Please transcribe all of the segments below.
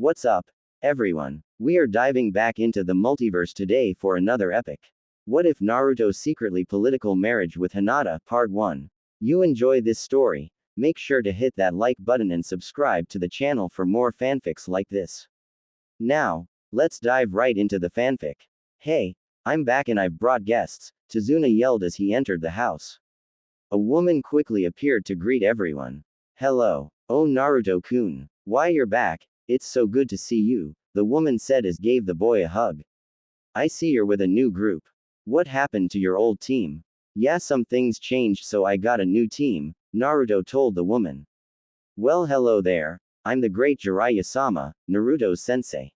What's up, everyone? We are diving back into the multiverse today for another epic. What if Naruto's secretly political marriage with Hinata, Part 1? You enjoy this story? Make sure to hit that like button and subscribe to the channel for more fanfics like this. Now, let's dive right into the fanfic. Hey, I'm back and I've brought guests, Tazuna yelled as he entered the house. A woman quickly appeared to greet everyone. Hello. Oh Naruto-kun. Why you're back, it's so good to see you, the woman said as gave the boy a hug. I see you're with a new group. What happened to your old team? Yeah, some things changed so I got a new team, Naruto told the woman. Well hello there, I'm the great Jiraiya-sama, Naruto's sensei.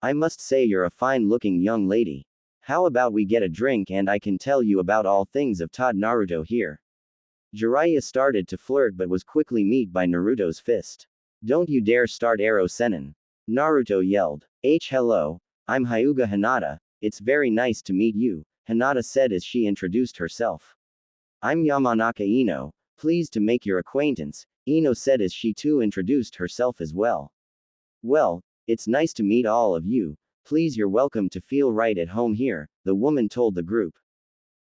I must say you're a fine-looking young lady. How about we get a drink and I can tell you about all things I've taught Naruto here. Jiraiya started to flirt but was quickly met by Naruto's fist. Don't you dare start Arrow Sennin. Naruto yelled. Hello, I'm Hyuga Hinata, it's very nice to meet you, Hinata said as she introduced herself. I'm Yamanaka Ino, pleased to make your acquaintance, Ino said as she too introduced herself as well. Well, it's nice to meet all of you, please you're welcome to feel right at home here, the woman told the group.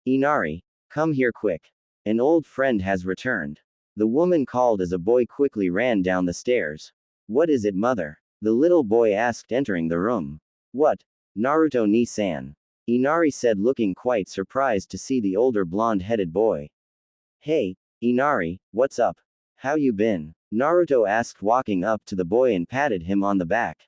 Inari, come here quick. An old friend has returned. The woman called as a boy quickly ran down the stairs. What is it, mother? The little boy asked entering the room. What? Naruto ni-san. Inari said looking quite surprised to see the older blonde-headed boy. Hey, Inari, what's up? How you been? Naruto asked walking up to the boy and patted him on the back.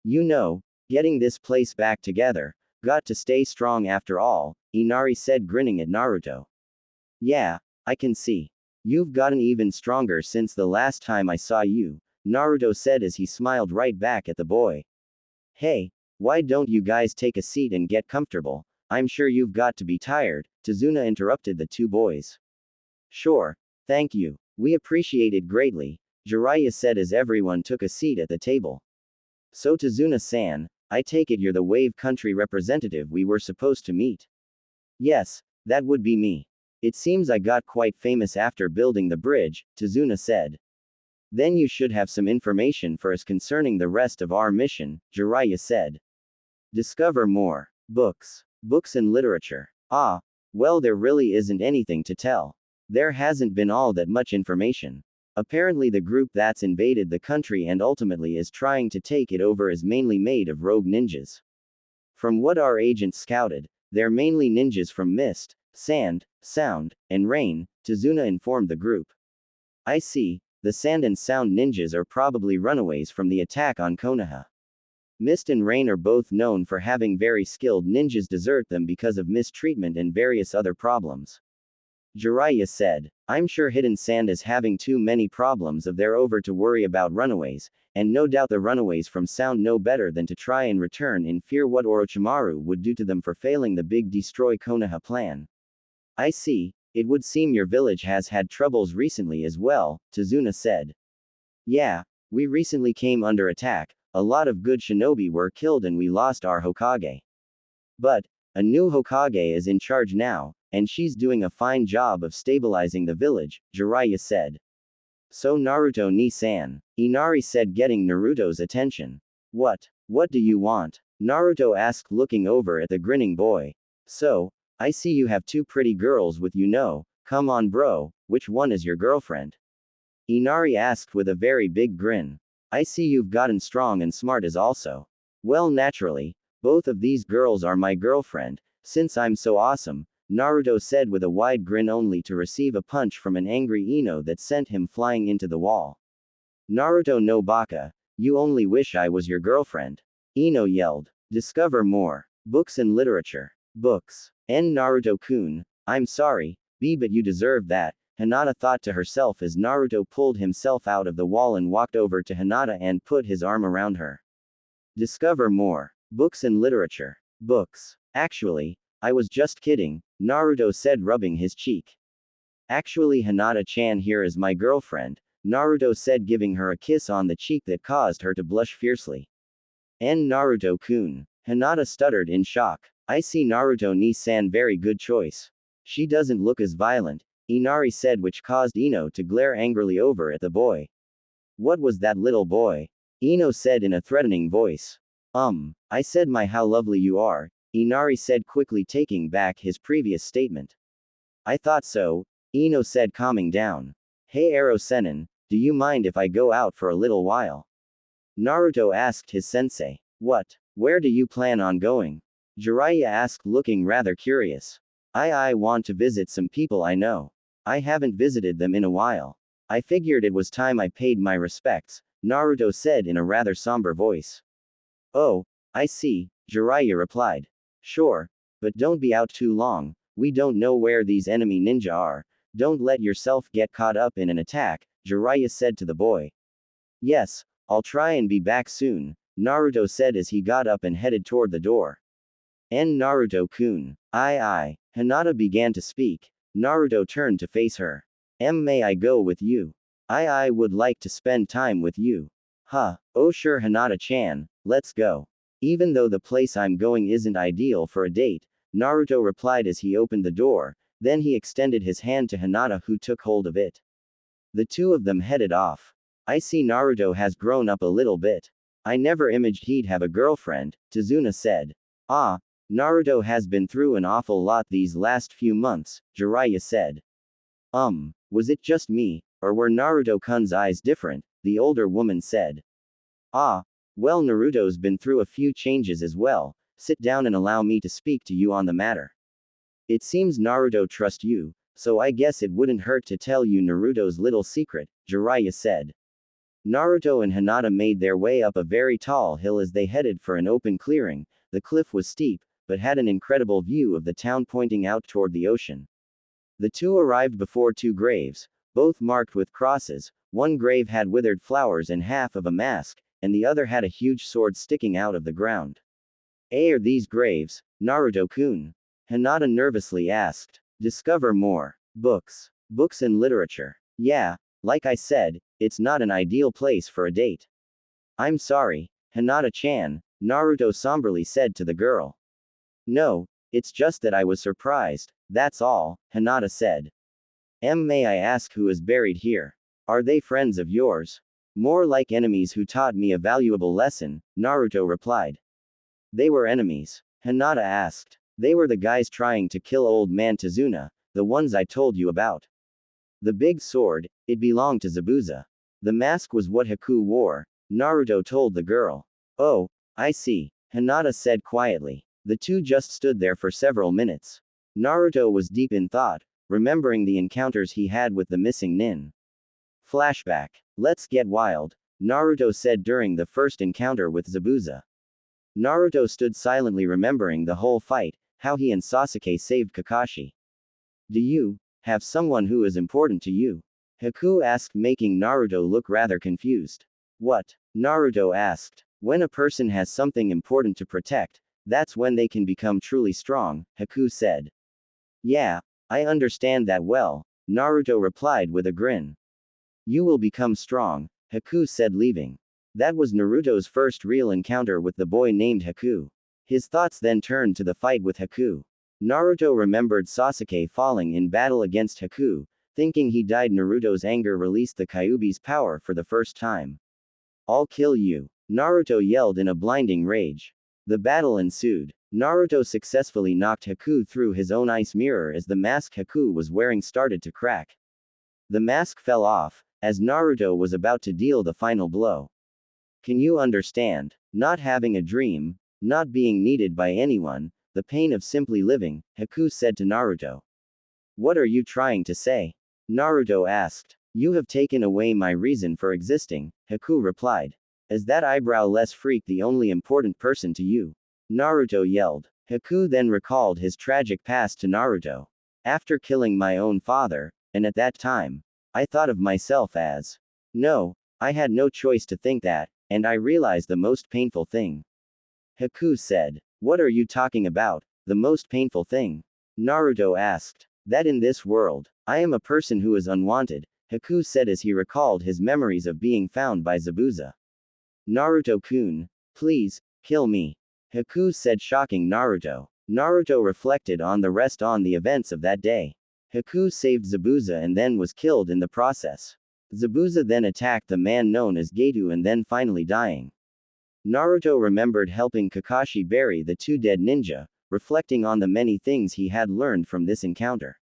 You know, getting this place back together, got to stay strong after all, Inari said grinning at Naruto. Yeah, I can see. You've gotten even stronger since the last time I saw you, Naruto said as he smiled right back at the boy. Hey, why don't you guys take a seat and get comfortable? I'm sure you've got to be tired, Tazuna interrupted the two boys. Sure, thank you, we appreciate it greatly, Jiraiya said as everyone took a seat at the table. So Tazuna-san, I take it you're the Wave Country representative we were supposed to meet. Yes, that would be me. It seems I got quite famous after building the bridge, Tazuna said. Then you should have some information for us concerning the rest of our mission, Jiraiya said. Discover more. Books. Books and literature. Ah, well there really isn't anything to tell. There hasn't been all that much information. Apparently the group that's invaded the country and ultimately is trying to take it over is mainly made of rogue ninjas. From what our agents scouted, they're mainly ninjas from mist, sand, sound, and rain, Tazuna informed the group. I see, the sand and sound ninjas are probably runaways from the attack on Konoha. Mist and rain are both known for having very skilled ninjas desert them because of mistreatment and various other problems. Jiraiya said, I'm sure Hidden Sand is having too many problems of their over to worry about runaways, and no doubt the runaways from sound know better than to try and return in fear what Orochimaru would do to them for failing the big destroy Konoha plan. I see, it would seem your village has had troubles recently as well, Tazuna said. Yeah, we recently came under attack, a lot of good shinobi were killed and we lost our Hokage. But, a new Hokage is in charge now, and she's doing a fine job of stabilizing the village, Jiraiya said. So Naruto ni-san, Inari said getting Naruto's attention. What do you want? Naruto asked looking over at the grinning boy. So, I see you have two pretty girls with you know, come on bro, which one is your girlfriend? Inari asked with a very big grin. I see you've gotten strong and smart as also. Well naturally, both of these girls are my girlfriend, since I'm so awesome, Naruto said with a wide grin only to receive a punch from an angry Ino that sent him flying into the wall. Naruto no baka, you only wish I was your girlfriend. Ino yelled. Discover more. Books and literature. Books. Naruto-kun, I'm sorry, but you deserve that, Hinata thought to herself as Naruto pulled himself out of the wall and walked over to Hinata and put his arm around her. Discover more. Books and literature. Books. Actually, I was just kidding, Naruto said rubbing his cheek. Actually Hinata-chan here is my girlfriend, Naruto said giving her a kiss on the cheek that caused her to blush fiercely. Naruto-kun. Hinata stuttered in shock. I see Naruto ni-san very good choice. She doesn't look as violent, Inari said which caused Ino to glare angrily over at the boy. What was that little boy? Ino said in a threatening voice. I said how lovely you are, Inari said quickly taking back his previous statement. I thought so, Ino said calming down. Hey Ero Sennin, do you mind if I go out for a little while? Naruto asked his sensei. What? Where do you plan on going? Jiraiya asked looking rather curious. I want to visit some people I know. I haven't visited them in a while. I figured it was time I paid my respects, Naruto said in a rather somber voice. Oh, I see, Jiraiya replied. Sure, but don't be out too long, we don't know where these enemy ninja are, don't let yourself get caught up in an attack, Jiraiya said to the boy. Yes, I'll try and be back soon, Naruto said as he got up and headed toward the door. Naruto-kun. Hinata began to speak. Naruto turned to face her. May I go with you? I would like to spend time with you. Huh, oh sure Hinata-chan, let's go. Even though the place I'm going isn't ideal for a date, Naruto replied as he opened the door, then he extended his hand to Hinata who took hold of it. The two of them headed off. I see Naruto has grown up a little bit. I never imagined he'd have a girlfriend, Tazuna said. Naruto has been through an awful lot these last few months, Jiraiya said. Was it just me, or were Naruto-kun's eyes different, the older woman said. Well Naruto's been through a few changes as well, sit down and allow me to speak to you on the matter. It seems Naruto trusts you, so I guess it wouldn't hurt to tell you Naruto's little secret, Jiraiya said. Naruto and Hinata made their way up a very tall hill as they headed for an open clearing. The cliff was steep, but had an incredible view of the town pointing out toward the ocean. The two arrived before two graves, both marked with crosses. One grave had withered flowers and half of a mask, and the other had a huge sword sticking out of the ground. Are these graves, Naruto-kun? Hinata nervously asked. Discover more. Books. Books and literature. Yeah, like I said, it's not an ideal place for a date. I'm sorry, Hinata-chan, Naruto somberly said to the girl. No, it's just that I was surprised, that's all, Hinata said. May I ask who is buried here? Are they friends of yours? More like enemies who taught me a valuable lesson, Naruto replied. They were enemies, Hinata asked. They were the guys trying to kill old man Tazuna, the ones I told you about. The big sword, it belonged to Zabuza. The mask was what Haku wore, Naruto told the girl. Oh, I see, Hinata said quietly. The two just stood there for several minutes. Naruto was deep in thought, remembering the encounters he had with the missing nin. Flashback. Let's get wild, Naruto said during the first encounter with Zabuza. Naruto stood silently remembering the whole fight, how he and Sasuke saved Kakashi. Do you have someone who is important to you? Haku asked, making Naruto look rather confused. What? Naruto asked. When a person has something important to protect, that's when they can become truly strong, Haku said. Yeah, I understand that well, Naruto replied with a grin. You will become strong, Haku said leaving. That was Naruto's first real encounter with the boy named Haku. His thoughts then turned to the fight with Haku. Naruto remembered Sasuke falling in battle against Haku, thinking he died. Naruto's anger released the Kyuubi's power for the first time. I'll kill you, Naruto yelled in a blinding rage. The battle ensued. Naruto successfully knocked Haku through his own ice mirror as the mask Haku was wearing started to crack. The mask fell off, as Naruto was about to deal the final blow. Can you understand? Not having a dream, not being needed by anyone, the pain of simply living, Haku said to Naruto. What are you trying to say? Naruto asked. You have taken away my reason for existing, Haku replied. Is that eyebrowless freak the only important person to you? Naruto yelled. Haku then recalled his tragic past to Naruto. After killing my own father, and at that time, I thought of myself as. No, I had no choice to think that, and I realized the most painful thing. Haku said. What are you talking about, the most painful thing? Naruto asked. That in this world, I am a person who is unwanted, Haku said as he recalled his memories of being found by Zabuza. Naruto-kun, please, kill me. Haku said, shocking Naruto. Naruto reflected on the events of that day. Haku saved Zabuza and then was killed in the process. Zabuza then attacked the man known as Geitu and then finally dying. Naruto remembered helping Kakashi bury the two dead ninja, reflecting on the many things he had learned from this encounter.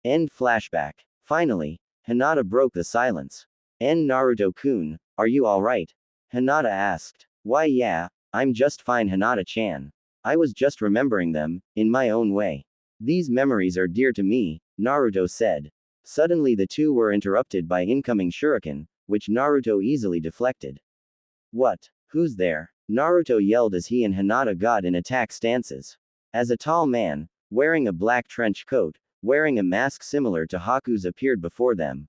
End flashback. Finally, Hinata broke the silence. Naruto-kun, are you alright? Hinata asked. Why yeah, I'm just fine Hinata-chan. I was just remembering them, in my own way. These memories are dear to me, Naruto said. Suddenly the two were interrupted by incoming shuriken, which Naruto easily deflected. What? Who's there? Naruto yelled as he and Hinata got in attack stances. As a tall man, wearing a black trench coat, wearing a mask similar to Haku's appeared before them.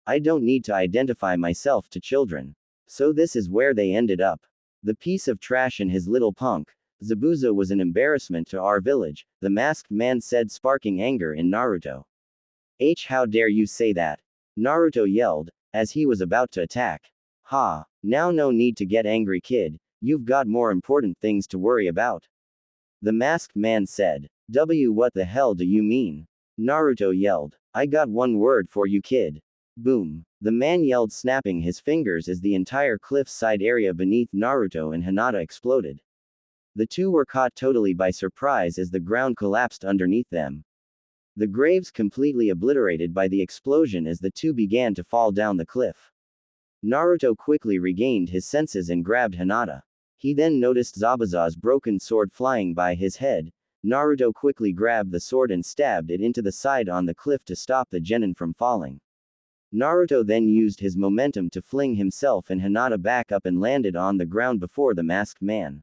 I don't need to identify myself to children. So this is where they ended up. The piece of trash and his little punk, Zabuza was an embarrassment to our village, the masked man said, sparking anger in Naruto. How dare you say that? Naruto yelled, as he was about to attack. Ha, now no need to get angry kid, you've got more important things to worry about. The masked man said. What the hell do you mean? Naruto yelled. I got one word for you kid. Boom. The man yelled, snapping his fingers as the entire cliffside area beneath Naruto and Hinata exploded. The two were caught totally by surprise as the ground collapsed underneath them. The graves completely obliterated by the explosion as the two began to fall down the cliff. Naruto quickly regained his senses and grabbed Hinata. He then noticed Zabuza's broken sword flying by his head. Naruto quickly grabbed the sword and stabbed it into the side on the cliff to stop the genin from falling. Naruto then used his momentum to fling himself and Hinata back up and landed on the ground before the masked man.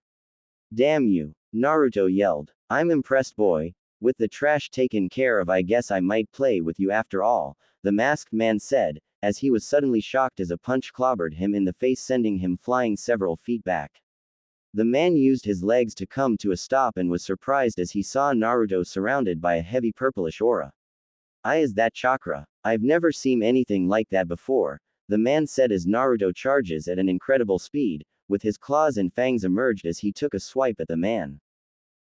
Damn you! Naruto yelled. I'm impressed boy. With the trash taken care of I guess I might play with you after all, the masked man said, as he was suddenly shocked as a punch clobbered him in the face sending him flying several feet back. The man used his legs to come to a stop and was surprised as he saw Naruto surrounded by a heavy purplish aura. Is that chakra? I've never seen anything like that before, the man said as Naruto charges at an incredible speed, with his claws and fangs emerged as he took a swipe at the man.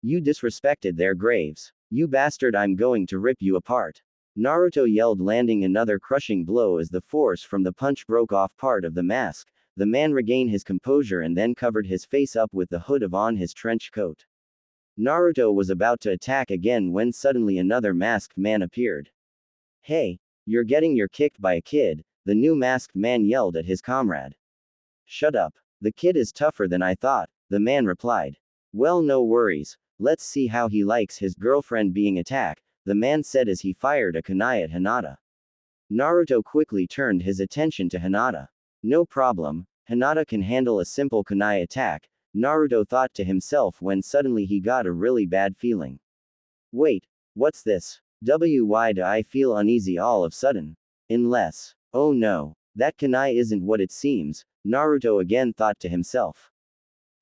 You disrespected their graves. You bastard, I'm going to rip you apart. Naruto yelled, landing another crushing blow as the force from the punch broke off part of the mask. The man regained his composure and then covered his face up with the hood on his trench coat. Naruto was about to attack again when suddenly another masked man appeared. Hey, you're getting your kicked by a kid, the new masked man yelled at his comrade. Shut up. The kid is tougher than I thought, the man replied. Well, no worries, let's see how he likes his girlfriend being attacked, the man said as he fired a kunai at Hinata. Naruto quickly turned his attention to Hinata. No problem, Hinata can handle a simple kunai attack, Naruto thought to himself when suddenly he got a really bad feeling. Wait, what's this? Why do I feel uneasy all of a sudden? Unless, oh no, that kunai isn't what it seems, Naruto again thought to himself.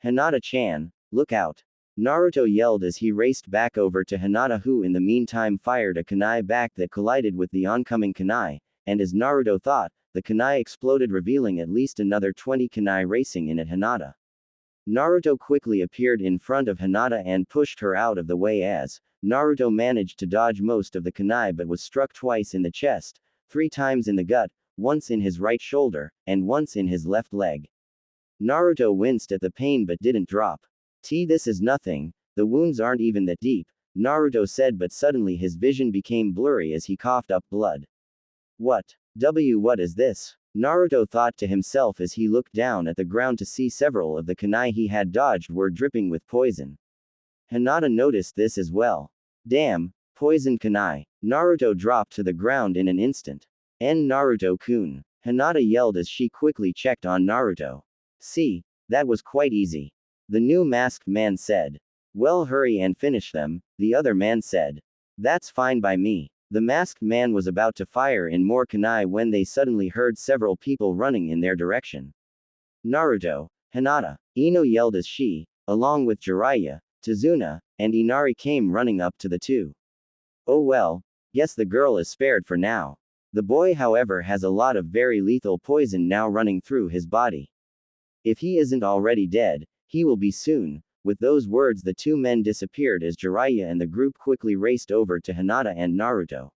Hinata-chan, look out. Naruto yelled as he raced back over to Hinata, who in the meantime fired a kunai back that collided with the oncoming kunai, and as Naruto thought, the kunai exploded revealing at least another 20 kunai racing in at Hinata. Naruto quickly appeared in front of Hinata and pushed her out of the way as Naruto managed to dodge most of the kunai but was struck twice in the chest, 3 times in the gut, once in his right shoulder, and once in his left leg. Naruto winced at the pain but didn't drop. This is nothing, the wounds aren't even that deep, Naruto said, but suddenly his vision became blurry as he coughed up blood. What is this? Naruto thought to himself as he looked down at the ground to see several of the kunai he had dodged were dripping with poison. Hinata noticed this as well. Damn, poisoned kunai. Naruto dropped to the ground in an instant. Naruto-kun. Hinata yelled as she quickly checked on Naruto. See, that was quite easy. The new masked man said. Well, hurry and finish them, the other man said. That's fine by me. The masked man was about to fire in more kunai when they suddenly heard several people running in their direction. Naruto, Hinata, Ino yelled as she, along with Jiraiya, Tazuna, and Inari came running up to the two. Oh well, guess the girl is spared for now. The boy however has a lot of very lethal poison now running through his body. If he isn't already dead, he will be soon. With those words the two men disappeared as Jiraiya and the group quickly raced over to Hinata and Naruto.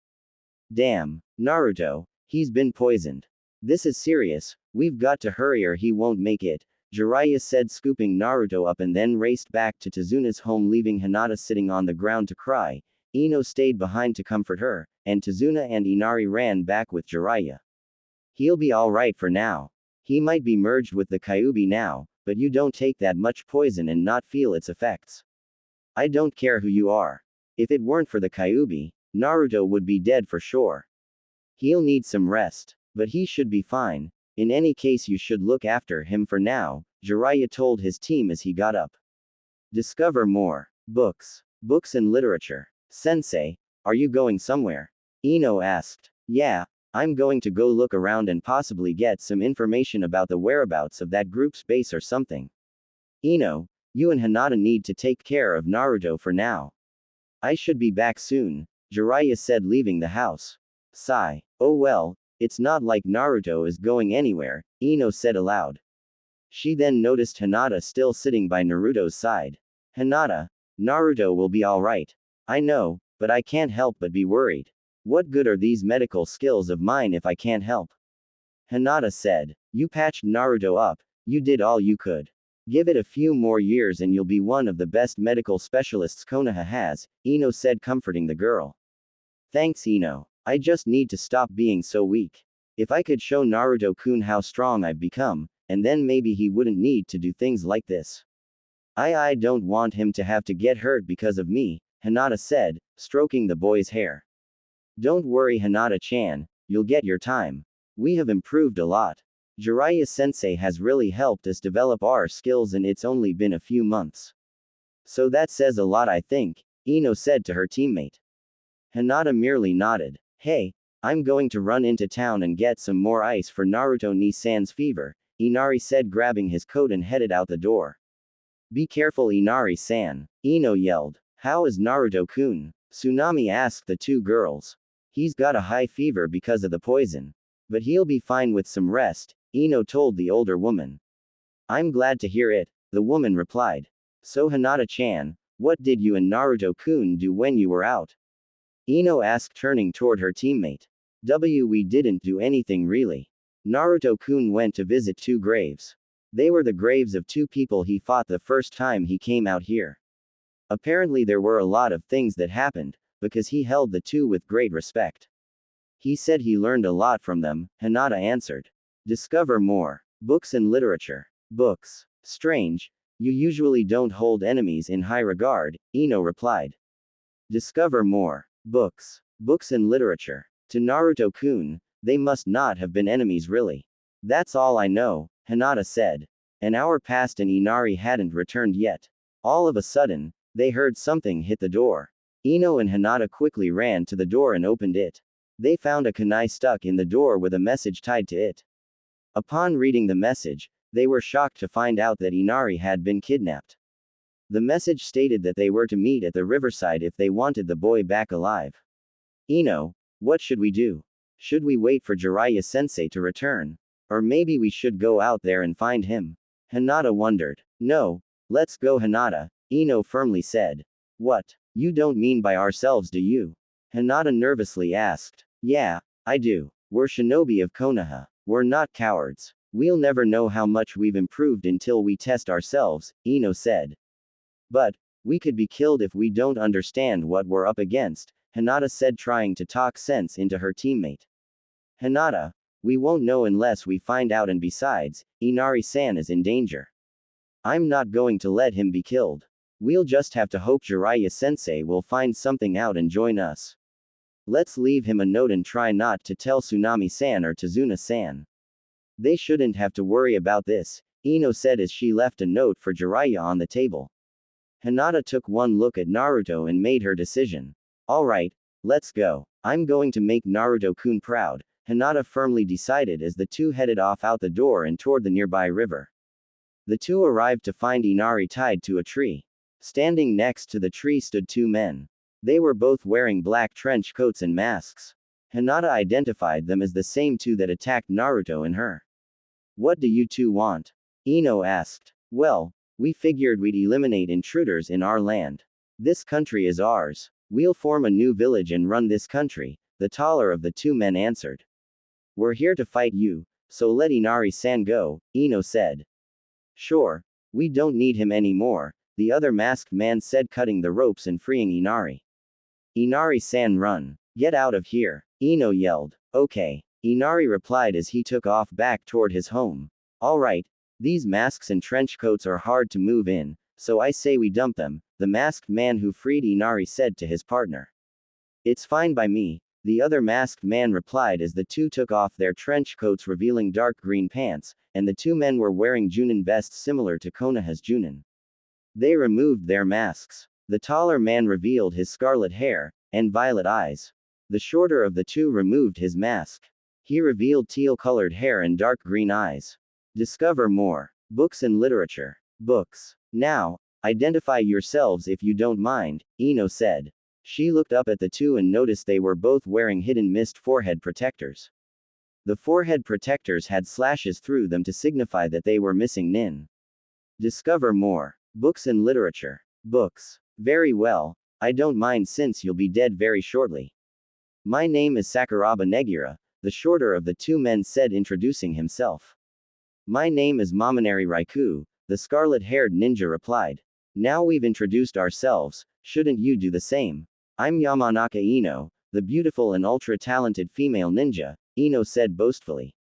Damn, Naruto, he's been poisoned. This is serious, we've got to hurry or he won't make it, Jiraiya said, scooping Naruto up, and then raced back to Tazuna's home, leaving Hinata sitting on the ground to cry. Ino stayed behind to comfort her, and Tazuna and Inari ran back with Jiraiya. He'll be alright for now. He might be merged with the Kyuubi now, but you don't take that much poison and not feel its effects. I don't care who you are. If it weren't for the Kyuubi, Naruto would be dead for sure. He'll need some rest, but he should be fine. In any case, you should look after him for now, Jiraiya told his team as he got up. Discover more. Books. Books and literature. Sensei, are you going somewhere? Ino asked. Yeah, I'm going to go look around and possibly get some information about the whereabouts of that group's base or something. Ino, you and Hinata need to take care of Naruto for now. I should be back soon, Jiraiya said, leaving the house. Sigh. Oh well, it's not like Naruto is going anywhere, Ino said aloud. She then noticed Hinata still sitting by Naruto's side. Hinata, Naruto will be alright. I know, but I can't help but be worried. What good are these medical skills of mine if I can't help? Hinata said. You patched Naruto up, you did all you could. Give it a few more years and you'll be one of the best medical specialists Konoha has, Ino said, comforting the girl. Thanks, Ino. I just need to stop being so weak. If I could show Naruto-kun how strong I've become, and then maybe he wouldn't need to do things like this. I don't want him to have to get hurt because of me, Hinata said, stroking the boy's hair. Don't worry, Hinata-chan, you'll get your time. We have improved a lot. Jiraiya-sensei has really helped us develop our skills and it's only been a few months. So that says a lot, I think, Ino said to her teammate. Hinata merely nodded. Hey, I'm going to run into town and get some more ice for Naruto-ni-san's fever, Inari said, grabbing his coat and headed out the door. Be careful, Inari-san, Ino yelled. How is Naruto-kun? Tsunami asked the two girls. He's got a high fever because of the poison. But he'll be fine with some rest, Ino told the older woman. I'm glad to hear it, the woman replied. So Hinata-chan, what did you and Naruto-kun do when you were out? Ino asked, turning toward her teammate. We didn't do anything really. Naruto-kun went to visit two graves. They were the graves of two people he fought the first time he came out here. Apparently there were a lot of things that happened, because he held the two with great respect. He said he learned a lot from them, Hinata answered. Discover more. Books and literature. Books. Strange. You usually don't hold enemies in high regard, Ino replied. Discover more. Books. Books and literature. To Naruto-kun, they must not have been enemies really. That's all I know, Hinata said. An hour passed and Inari hadn't returned yet. All of a sudden, they heard something hit the door. Ino and Hinata quickly ran to the door and opened it. They found a kunai stuck in the door with a message tied to it. Upon reading the message, they were shocked to find out that Inari had been kidnapped. The message stated that they were to meet at the riverside if they wanted the boy back alive. Ino, what should we do? Should we wait for Jiraiya-sensei to return? Or maybe we should go out there and find him? Hinata wondered. No, let's go, Hinata, Ino firmly said. What? You don't mean by ourselves, do you? Hinata nervously asked. Yeah, I do. We're shinobi of Konoha. We're not cowards. We'll never know how much we've improved until we test ourselves, Ino said. But, we could be killed if we don't understand what we're up against, Hinata said, trying to talk sense into her teammate. Hinata, we won't know unless we find out, and besides, Inari-san is in danger. I'm not going to let him be killed. We'll just have to hope Jiraiya-sensei will find something out and join us. Let's leave him a note and try not to tell Tsunami-san or Tazuna-san. They shouldn't have to worry about this, Ino said as she left a note for Jiraiya on the table. Hinata took one look at Naruto and made her decision. Alright, let's go. I'm going to make Naruto-kun proud, Hinata firmly decided as the two headed off out the door and toward the nearby river. The two arrived to find Inari tied to a tree. Standing next to the tree stood two men. They were both wearing black trench coats and masks. Hinata identified them as the same two that attacked Naruto and her. What do you two want? Ino asked. Well, we figured we'd eliminate intruders in our land. This country is ours. We'll form a new village and run this country, the taller of the two men answered. We're here to fight you, so let Inari-san go, Ino said. Sure. We don't need him anymore, the other masked man said, cutting the ropes and freeing Inari. Inari-san, run. Get out of here, Ino yelled. Okay. Inari replied as he took off back toward his home. Alright. These masks and trench coats are hard to move in, so I say we dump them, the masked man who freed Inari said to his partner. It's fine by me, the other masked man replied as the two took off their trench coats revealing dark green pants, and the two men were wearing Junin vests similar to Konoha's Junin. They removed their masks. The taller man revealed his scarlet hair and violet eyes. The shorter of the two removed his mask. He revealed teal-colored hair and dark green eyes. Discover more. Books and literature. Books. Now, identify yourselves if you don't mind, Ino said. She looked up at the two and noticed they were both wearing hidden mist forehead protectors. The forehead protectors had slashes through them to signify that they were missing nin. Discover more. Books and literature. Books. Very well. I don't mind since you'll be dead very shortly. My name is Sakuraba Negira, the shorter of the two men said, introducing himself. My name is Mamonari Raikou, the scarlet-haired ninja replied. Now we've introduced ourselves, shouldn't you do the same? I'm Yamanaka Ino, the beautiful and ultra-talented female ninja, Ino said boastfully.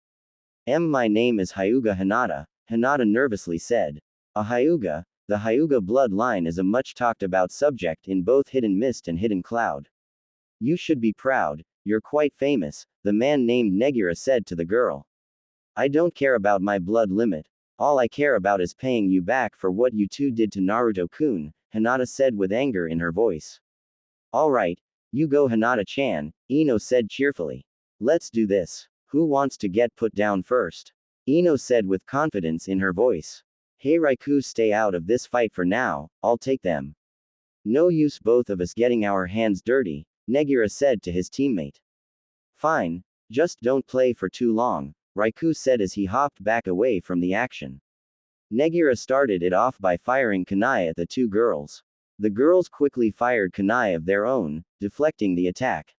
My name is Hyuga Hinata, Hinata nervously said. A Hyuga, the Hyuga bloodline is a much talked about subject in both Hidden Mist and Hidden Cloud. You should be proud, you're quite famous, the man named Negira said to the girl. I don't care about my blood limit, all I care about is paying you back for what you two did to Naruto-kun, Hinata said with anger in her voice. Alright, you go Hinata-chan, Ino said cheerfully. Let's do this. Who wants to get put down first? Ino said with confidence in her voice. Hey Raikou, stay out of this fight for now, I'll take them. No use both of us getting our hands dirty, Negira said to his teammate. Fine. Just don't play for too long, Raikou said as he hopped back away from the action. Negira started it off by firing kunai at the two girls. The girls quickly fired kunai of their own, deflecting the attack.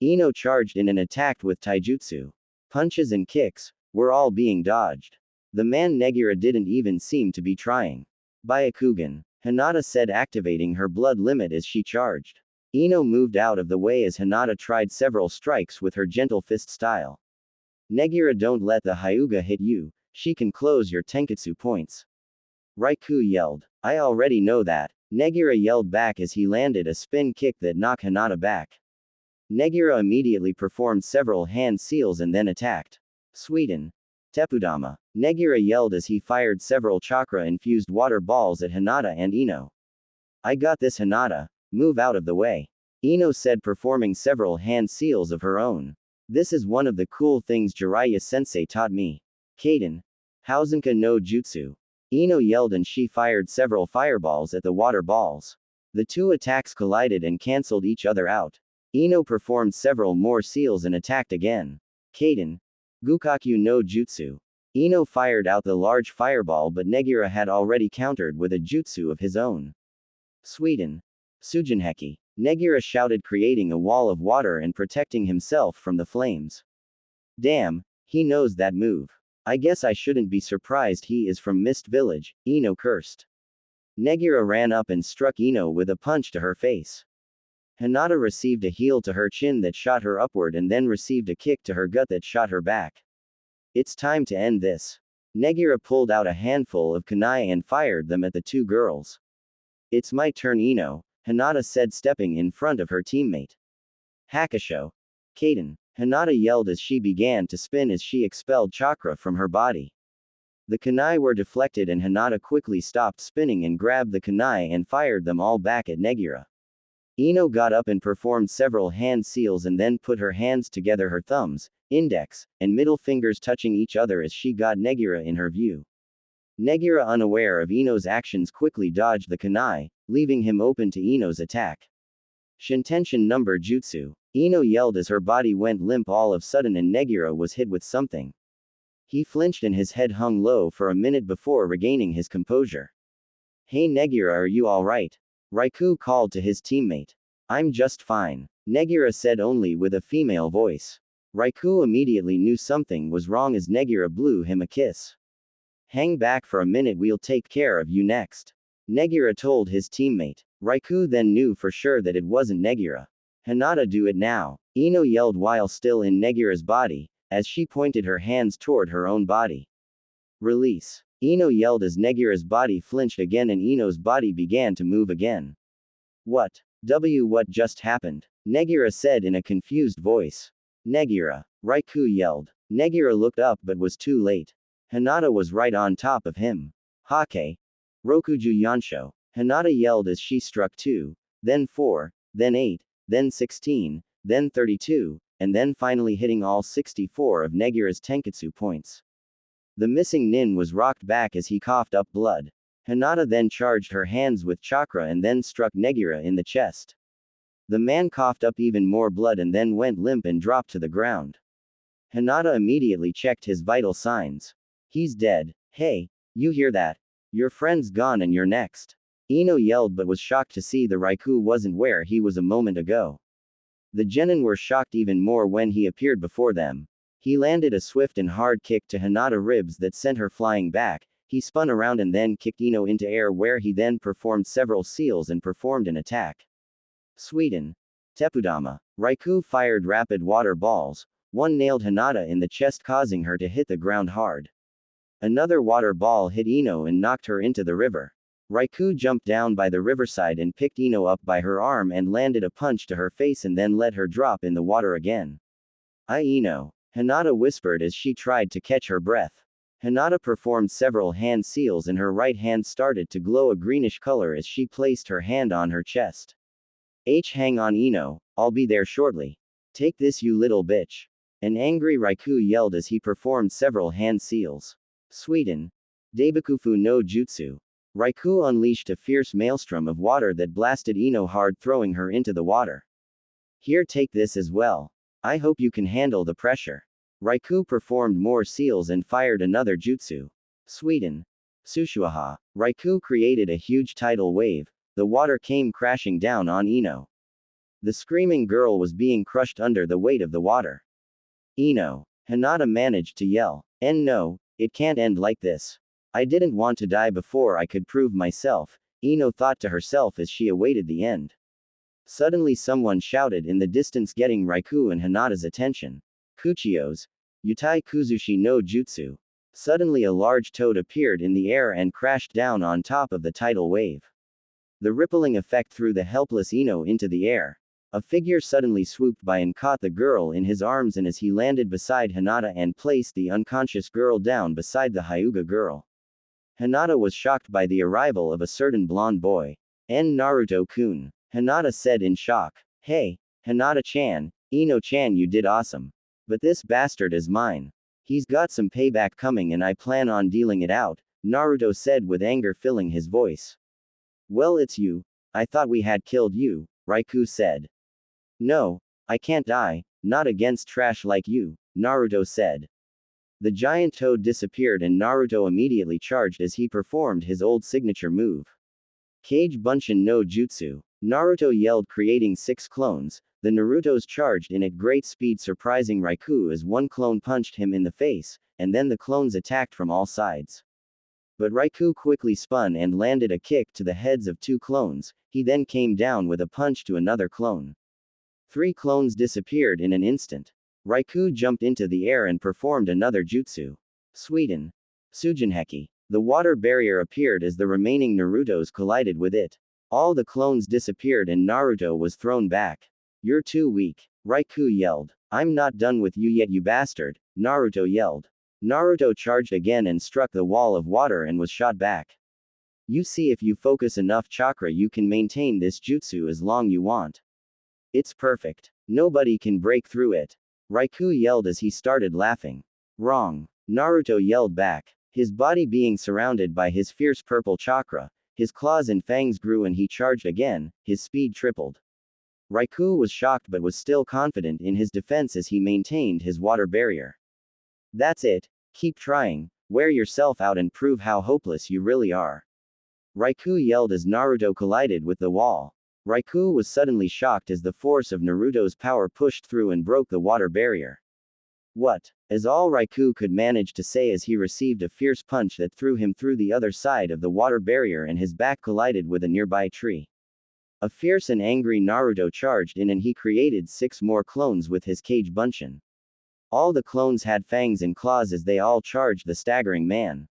Ino charged in and attacked with taijutsu. Punches and kicks were all being dodged. The man Negira didn't even seem to be trying. Byakugan, Hinata said, activating her blood limit as she charged. Ino moved out of the way as Hinata tried several strikes with her gentle fist style. Negira, don't let the Hyuga hit you, she can close your tenketsu points. Raikou yelled. I already know that, Negira yelled back as he landed a spin kick that knocked Hinata back. Negira immediately performed several hand seals and then attacked. Sweden. Tepudama. Negira yelled as he fired several chakra-infused water balls at Hinata and Ino. I got this, Hinata. Move out of the way. Ino said, performing several hand seals of her own. This is one of the cool things Jiraiya-sensei taught me. Kaden. Hausenka no Jutsu. Ino yelled and she fired several fireballs at the water balls. The two attacks collided and cancelled each other out. Ino performed several more seals and attacked again. Kaden. Gukaku no Jutsu. Ino fired out the large fireball, but Negira had already countered with a jutsu of his own. Sweden. Sujinheki. Negira shouted, creating a wall of water and protecting himself from the flames. Damn, he knows that move. I guess I shouldn't be surprised he is from Mist Village, Ino cursed. Negira ran up and struck Ino with a punch to her face. Hinata received a heel to her chin that shot her upward and then received a kick to her gut that shot her back. It's time to end this. Negira pulled out a handful of kunai and fired them at the two girls. It's my turn, Ino, Hinata said, stepping in front of her teammate. Hakusho. Kaden. Hinata yelled as she began to spin as she expelled chakra from her body. The kunai were deflected and Hinata quickly stopped spinning and grabbed the kunai and fired them all back at Negira. Ino got up and performed several hand seals and then put her hands together, her thumbs, index, and middle fingers touching each other as she got Negira in her view. Negira, unaware of Ino's actions, quickly dodged the kunai, leaving him open to Ino's attack. Shintenshin number jutsu. Ino yelled as her body went limp all of a sudden and Negira was hit with something. He flinched and his head hung low for a minute before regaining his composure. Hey Negira, are you alright? Raikou called to his teammate. I'm just fine, Negira said, only with a female voice. Raikou immediately knew something was wrong as Negira blew him a kiss. Hang back for a minute, we'll take care of you next. Negira told his teammate. Raikou then knew for sure that it wasn't Negira. Hinata, do it now. Ino yelled while still in Negira's body, as she pointed her hands toward her own body. Release. Ino yelled as Negira's body flinched again and Ino's body began to move again. What just happened? Negira said in a confused voice. Negira. Raikou yelled. Negira looked up but was too late. Hinata was right on top of him. Hake. Rokuju Yansho. Hinata yelled as she struck 2, then 4, then 8, then 16, then 32, and then finally hitting all 64 of Negira's Tenketsu points. The missing nin was rocked back as he coughed up blood. Hinata then charged her hands with chakra and then struck Negira in the chest. The man coughed up even more blood and then went limp and dropped to the ground. Hinata immediately checked his vital signs. He's dead. Hey, you hear that? Your friend's gone and you're next. Ino yelled but was shocked to see the Raikou wasn't where he was a moment ago. The genin were shocked even more when he appeared before them. He landed a swift and hard kick to Hinata ribs that sent her flying back. He spun around and then kicked Ino into air where he then performed several seals and performed an attack. Sweden. Tepudama. Raikou fired rapid water balls. One nailed Hinata in the chest causing her to hit the ground hard. Another water ball hit Ino and knocked her into the river. Raikou jumped down by the riverside and picked Ino up by her arm and landed a punch to her face and then let her drop in the water again. Ino. Hinata whispered as she tried to catch her breath. Hinata performed several hand seals and her right hand started to glow a greenish color as she placed her hand on her chest. Hang on Ino, I'll be there shortly. Take this you little bitch. An angry Raikou yelled as he performed several hand seals. Sweden. Daibakufu no Jutsu. Raikou unleashed a fierce maelstrom of water that blasted Ino hard, throwing her into the water. Here, take this as well. I hope you can handle the pressure. Raikou performed more seals and fired another jutsu. Sweden. Sushuaha. Raikou created a huge tidal wave. The water came crashing down on Ino. The screaming girl was being crushed under the weight of the water. Ino. Hinata managed to yell. No, it can't end like this. I didn't want to die before I could prove myself, Ino thought to herself as she awaited the end. Suddenly someone shouted in the distance, getting Raikou and Hinata's attention. Kuchiyos. Yutai Kuzushi no Jutsu. Suddenly a large toad appeared in the air and crashed down on top of the tidal wave. The rippling effect threw the helpless Ino into the air. A figure suddenly swooped by and caught the girl in his arms, and as he landed beside Hinata and placed the unconscious girl down beside the Hyuga girl. Hinata was shocked by the arrival of a certain blonde boy. Naruto-kun. Hinata said in shock. Hey, Hinata-chan, Ino-chan, you did awesome. But this bastard is mine. He's got some payback coming and I plan on dealing it out, Naruto said with anger filling his voice. Well, it's you. I thought we had killed you, Raikou said. No, I can't die, not against trash like you, Naruto said. The giant toad disappeared and Naruto immediately charged as he performed his old signature move. Kage Bunshin no Jutsu. Naruto yelled, creating 6 clones. The Narutos charged in at great speed, surprising Raikou as one clone punched him in the face, and then the clones attacked from all sides. But Raikou quickly spun and landed a kick to the heads of 2 clones. He then came down with a punch to another clone. 3 clones disappeared in an instant. Raikou jumped into the air and performed another jutsu. Sweden. Sujinheki. The water barrier appeared as the remaining Narutos collided with it. All the clones disappeared and Naruto was thrown back. You're too weak. Raikou yelled. I'm not done with you yet, you bastard, Naruto yelled. Naruto charged again and struck the wall of water and was shot back. You see, if you focus enough chakra you can maintain this jutsu as long you want. It's perfect. Nobody can break through it. Raikou yelled as he started laughing. Wrong. Naruto yelled back. His body being surrounded by his fierce purple chakra, his claws and fangs grew and he charged again, his speed tripled. Raikou was shocked but was still confident in his defense as he maintained his water barrier. That's it. Keep trying, wear yourself out and prove how hopeless you really are. Raikou yelled as Naruto collided with the wall. Raikou was suddenly shocked as the force of Naruto's power pushed through and broke the water barrier. What? Is all Raikou could manage to say as he received a fierce punch that threw him through the other side of the water barrier and his back collided with a nearby tree. A fierce and angry Naruto charged in and he created 6 more clones with his Kage Bunshin. All the clones had fangs and claws as they all charged the staggering man.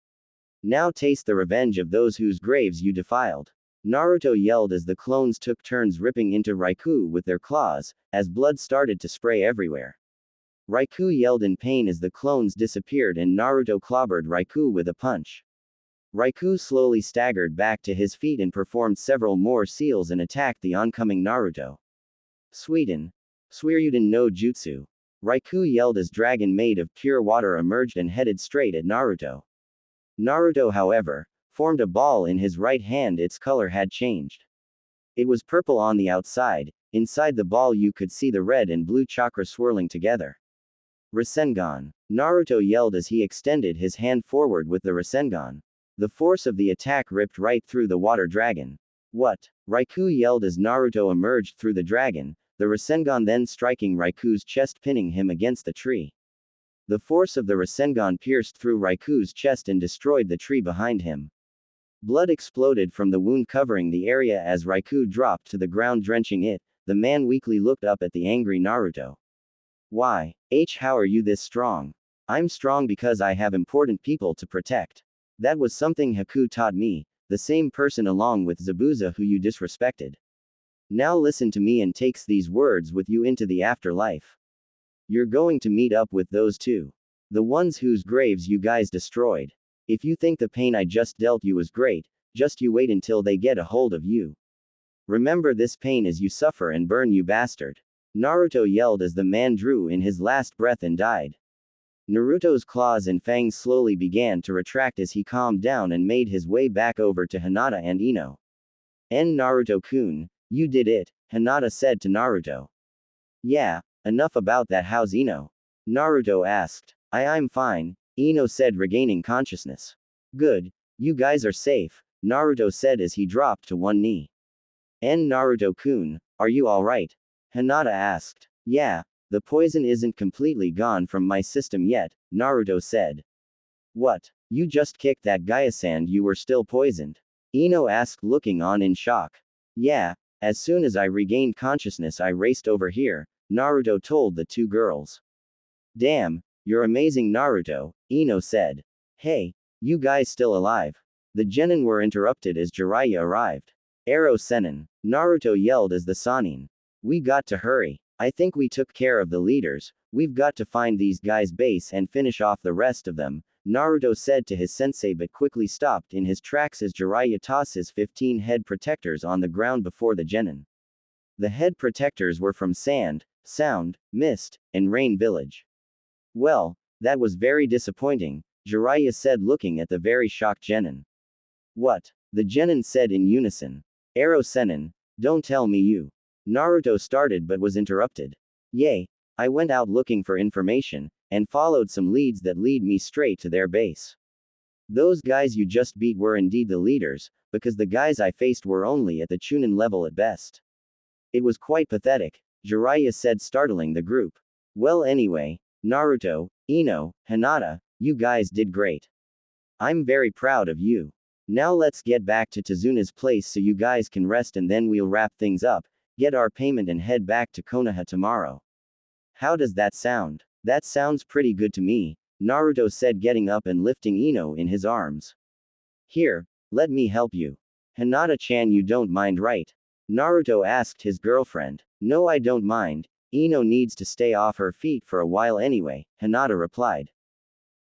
Now taste the revenge of those whose graves you defiled. Naruto yelled as the clones took turns ripping into Raikou with their claws, as blood started to spray everywhere. Raikou yelled in pain as the clones disappeared and Naruto clobbered Raikou with a punch. Raikou slowly staggered back to his feet and performed several more seals and attacked the oncoming Naruto. Suiden no Jutsu. Raikou yelled as dragon made of pure water emerged and headed straight at Naruto. Naruto, however, formed a ball in his right hand. Its color had changed. It was purple on the outside. Inside the ball you could see the red and blue chakra swirling together. Rasengan. Naruto yelled as he extended his hand forward with the Rasengan. The force of the attack ripped right through the water dragon. What? Raikou yelled as Naruto emerged through the dragon, the Rasengan then striking Raikou's chest, pinning him against the tree. The force of the Rasengan pierced through Raikou's chest and destroyed the tree behind him. Blood exploded from the wound covering the area as Raikou dropped to the ground, drenching it. The man weakly looked up at the angry Naruto. Why? How are you this strong? I'm strong because I have important people to protect. That was something Haku taught me, the same person along with Zabuza who you disrespected. Now listen to me and takes these words with you into the afterlife. You're going to meet up with those two. The ones whose graves you guys destroyed. If you think the pain I just dealt you was great, just you wait until they get a hold of you. Remember this pain as you suffer and burn, you bastard. Naruto yelled as the man drew in his last breath and died. Naruto's claws and fangs slowly began to retract as he calmed down and made his way back over to Hinata and Ino. Naruto-kun, you did it, Hinata said to Naruto. Yeah, enough about that. How's Ino? Naruto asked. I'm fine, Ino said, regaining consciousness. Good, you guys are safe, Naruto said as he dropped to one knee. Naruto-kun, are you alright? Hinata asked. Yeah, the poison isn't completely gone from my system yet, Naruto said. What? You just kicked that Gaiasan, you were still poisoned? Ino asked, looking on in shock. Yeah, as soon as I regained consciousness I raced over here, Naruto told the two girls. Damn, you're amazing, Naruto, Ino said. Hey, you guys still alive? The genin were interrupted as Jiraiya arrived. Ero Sennin, Naruto yelled as the Sannin. We got to hurry. I think we took care of the leaders, we've got to find these guys' base and finish off the rest of them, Naruto said to his sensei, but quickly stopped in his tracks as Jiraiya tossed his 15 head protectors on the ground before the genin. The head protectors were from Sand, Sound, Mist, and Rain Village. Well, that was very disappointing, Jiraiya said, looking at the very shocked genin. What? The genin said in unison. Ero Sennin, don't tell me you. Naruto started but was interrupted. Yay, I went out looking for information, and followed some leads that lead me straight to their base. Those guys you just beat were indeed the leaders, because the guys I faced were only at the Chunin level at best. It was quite pathetic, Jiraiya said, startling the group. Well anyway, Naruto, Ino, Hinata, you guys did great. I'm very proud of you. Now let's get back to Tazuna's place so you guys can rest and then we'll wrap things up, get our payment and head back to Konoha tomorrow. How does that sound? That sounds pretty good to me, Naruto said, getting up and lifting Ino in his arms. Here, let me help you. Hinata-chan, you don't mind, right? Naruto asked his girlfriend. No, I don't mind. Ino needs to stay off her feet for a while anyway, Hinata replied.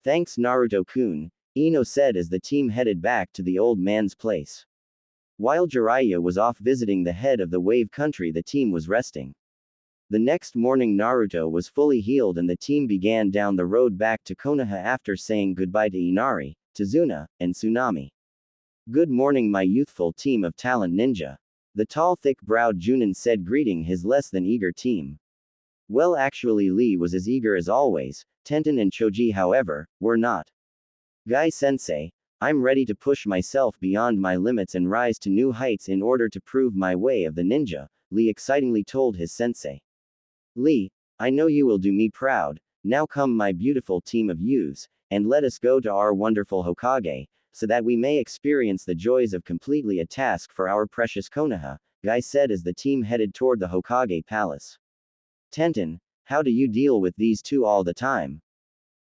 Thanks, Naruto-kun, Ino said as the team headed back to the old man's place. While Jiraiya was off visiting the head of the wave country, the team was resting. The next morning Naruto was fully healed and the team began down the road back to Konoha after saying goodbye to Inari, Tazuna, and Tsunami. Good morning, my youthful team of talent ninja. The tall thick-browed Junin said, greeting his less than eager team. Well, actually Lee was as eager as always, Tenten and Choji however, were not. Guy-sensei, I'm ready to push myself beyond my limits and rise to new heights in order to prove my way of the ninja, Lee excitingly told his sensei. Lee, I know you will do me proud, Now come my beautiful team of youths, and let us go to our wonderful Hokage, so that we may experience the joys of completely a task for our precious Konoha, Guy said as the team headed toward the Hokage palace. Tenten, how do you deal with these two all the time?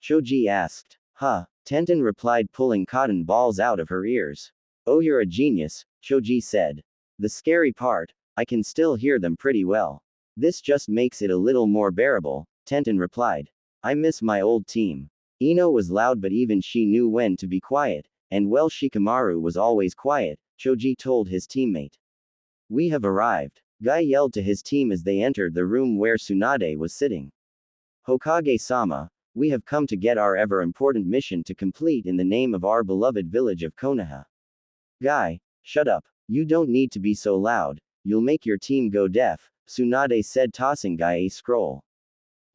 Choji asked. Huh, Tenten replied, pulling cotton balls out of her ears. Oh, you're a genius, Choji said. The scary part, I can still hear them pretty well. This just makes it a little more bearable, Tenten replied. I miss my old team. Ino was loud, but even she knew when to be quiet, and well, Shikamaru was always quiet, Choji told his teammate. We have arrived, Guy yelled to his team as they entered the room where Tsunade was sitting. Hokage-sama, we have come to get our ever-important mission to complete in the name of our beloved village of Konoha. Guy, shut up. You don't need to be so loud, you'll make your team go deaf, Tsunade said, tossing Guy a scroll.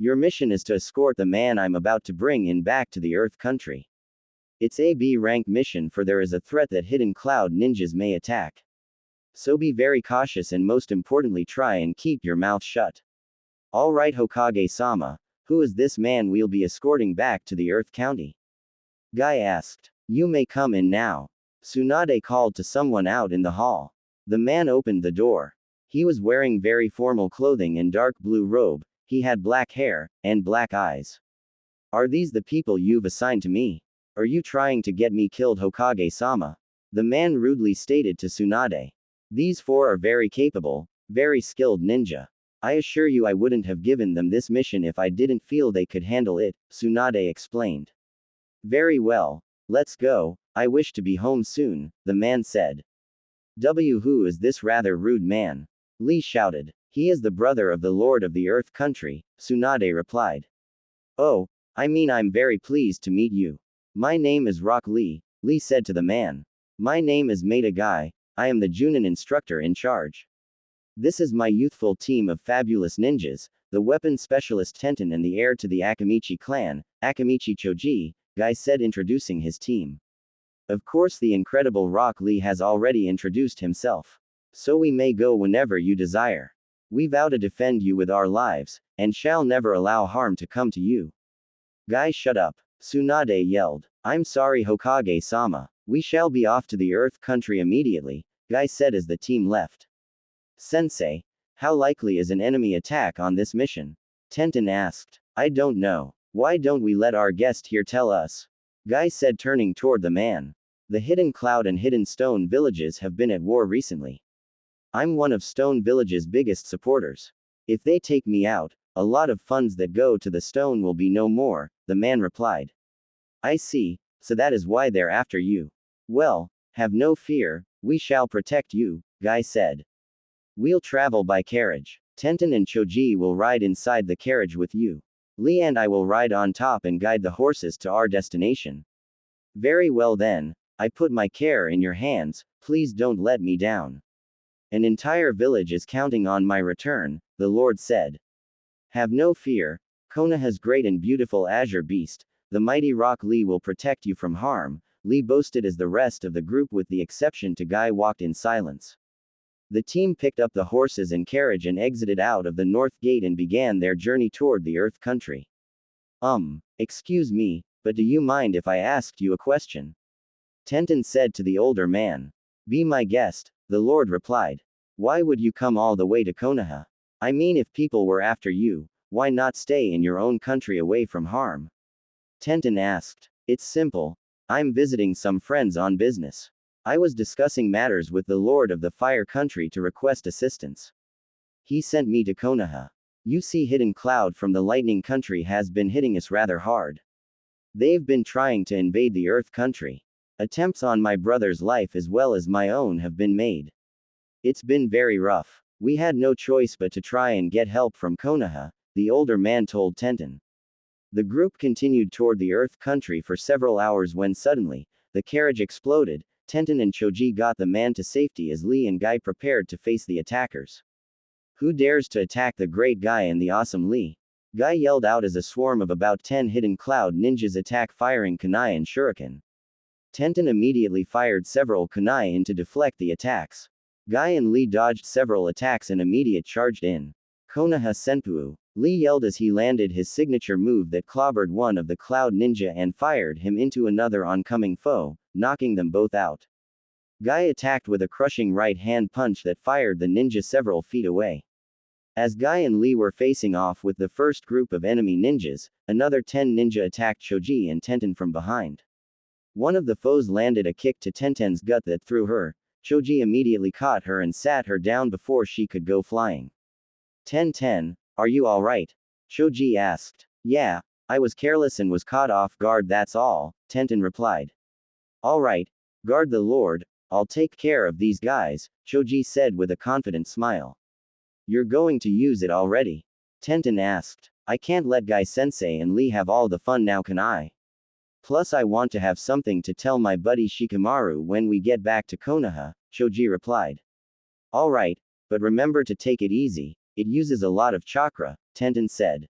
Your mission is to escort the man I'm about to bring in back to the Earth Country. It's a B-rank mission, for there is a threat that hidden cloud ninjas may attack. So be very cautious and most importantly try and keep your mouth shut. Alright Hokage-sama, who is this man we'll be escorting back to the Earth County? Guy asked. You may come in now. Tsunade called to someone out in the hall. The man opened the door. He was wearing very formal clothing and dark blue robe, he had black hair, and black eyes. Are these the people you've assigned to me? Are you trying to get me killed, Hokage-sama? The man rudely stated to Tsunade. These four are very capable, very skilled ninja. I assure you I wouldn't have given them this mission if I didn't feel they could handle it, Tsunade explained. Very well. Let's go, I wish to be home soon, the man said. Who is this rather rude man? Lee shouted. He is the brother of the Lord of the Earth Country, Tsunade replied. Oh, I mean I'm very pleased to meet you. My name is Rock Lee, Lee said to the man. My name is Maida Guy, I am the Junin instructor in charge. This is my youthful team of fabulous ninjas, the weapon specialist Tenten and the heir to the Akamichi clan, Akamichi Choji, Guy said, introducing his team. Of course the incredible Rock Lee has already introduced himself. So we may go whenever you desire. We vow to defend you with our lives, and shall never allow harm to come to you. Guy, shut up, Tsunade yelled. I'm sorry Hokage-sama, we shall be off to the Earth Country immediately, Guy said as the team left. Sensei, how likely is an enemy attack on this mission? Tenten asked. I don't know. Why don't we let our guest here tell us? Guy said, turning toward the man. The Hidden Cloud and Hidden Stone villages have been at war recently. I'm one of Stone Village's biggest supporters. If they take me out, a lot of funds that go to the stone will be no more, the man replied. I see, so that is why they're after you. Well, have no fear, we shall protect you, Guy said. We'll travel by carriage. Tenten and Choji will ride inside the carriage with you. Lee and I will ride on top and guide the horses to our destination. Very well then, I put my care in your hands, please don't let me down. An entire village is counting on my return, the Lord said. Have no fear, Konoha's great and beautiful azure beast, the mighty Rock Lee will protect you from harm, Lee boasted as the rest of the group with the exception to Guy walked in silence. The team picked up the horses and carriage and exited out of the north gate and began their journey toward the Earth Country. Excuse me, but do you mind if I asked you a question? Tenten said to the older man. Be my guest, the Lord replied. Why would you come all the way to Konoha? I mean, if people were after you, why not stay in your own country away from harm? Tenten asked. It's simple. I'm visiting some friends on business. I was discussing matters with the Lord of the Fire Country to request assistance. He sent me to Konoha. You see, Hidden Cloud from the Lightning Country has been hitting us rather hard. They've been trying to invade the Earth Country. Attempts on my brother's life as well as my own have been made. It's been very rough. We had no choice but to try and get help from Konoha, the older man told Tenten. The group continued toward the Earth Country for several hours when suddenly, the carriage exploded. Tenten and Choji got the man to safety as Lee and Guy prepared to face the attackers. Who dares to attack the great Guy and the awesome Lee? Guy yelled out as a swarm of about 10 Hidden Cloud ninjas attack, firing kunai and shuriken. Tenten immediately fired several kunai in to deflect the attacks. Guy and Lee dodged several attacks and immediately charged in. Konoha Senpu, Lee yelled as he landed his signature move that clobbered one of the Cloud Ninja and fired him into another oncoming foe, knocking them both out. Guy attacked with a crushing right-hand punch that fired the ninja several feet away. As Guy and Lee were facing off with the first group of enemy ninjas, another 10 ninja attacked Choji and Tenten from behind. One of the foes landed a kick to Tenten's gut that threw her. Choji immediately caught her and sat her down before she could go flying. Tenten, are you alright? Choji asked. Yeah, I was careless and was caught off guard, that's all, Tenten replied. Alright, guard the Lord, I'll take care of these guys, Choji said with a confident smile. You're going to use it already? Tenten asked. I can't let Guy-sensei and Lee have all the fun now, can I? Plus I want to have something to tell my buddy Shikamaru when we get back to Konoha, Choji replied. Alright, but remember to take it easy, it uses a lot of chakra, Tenten said.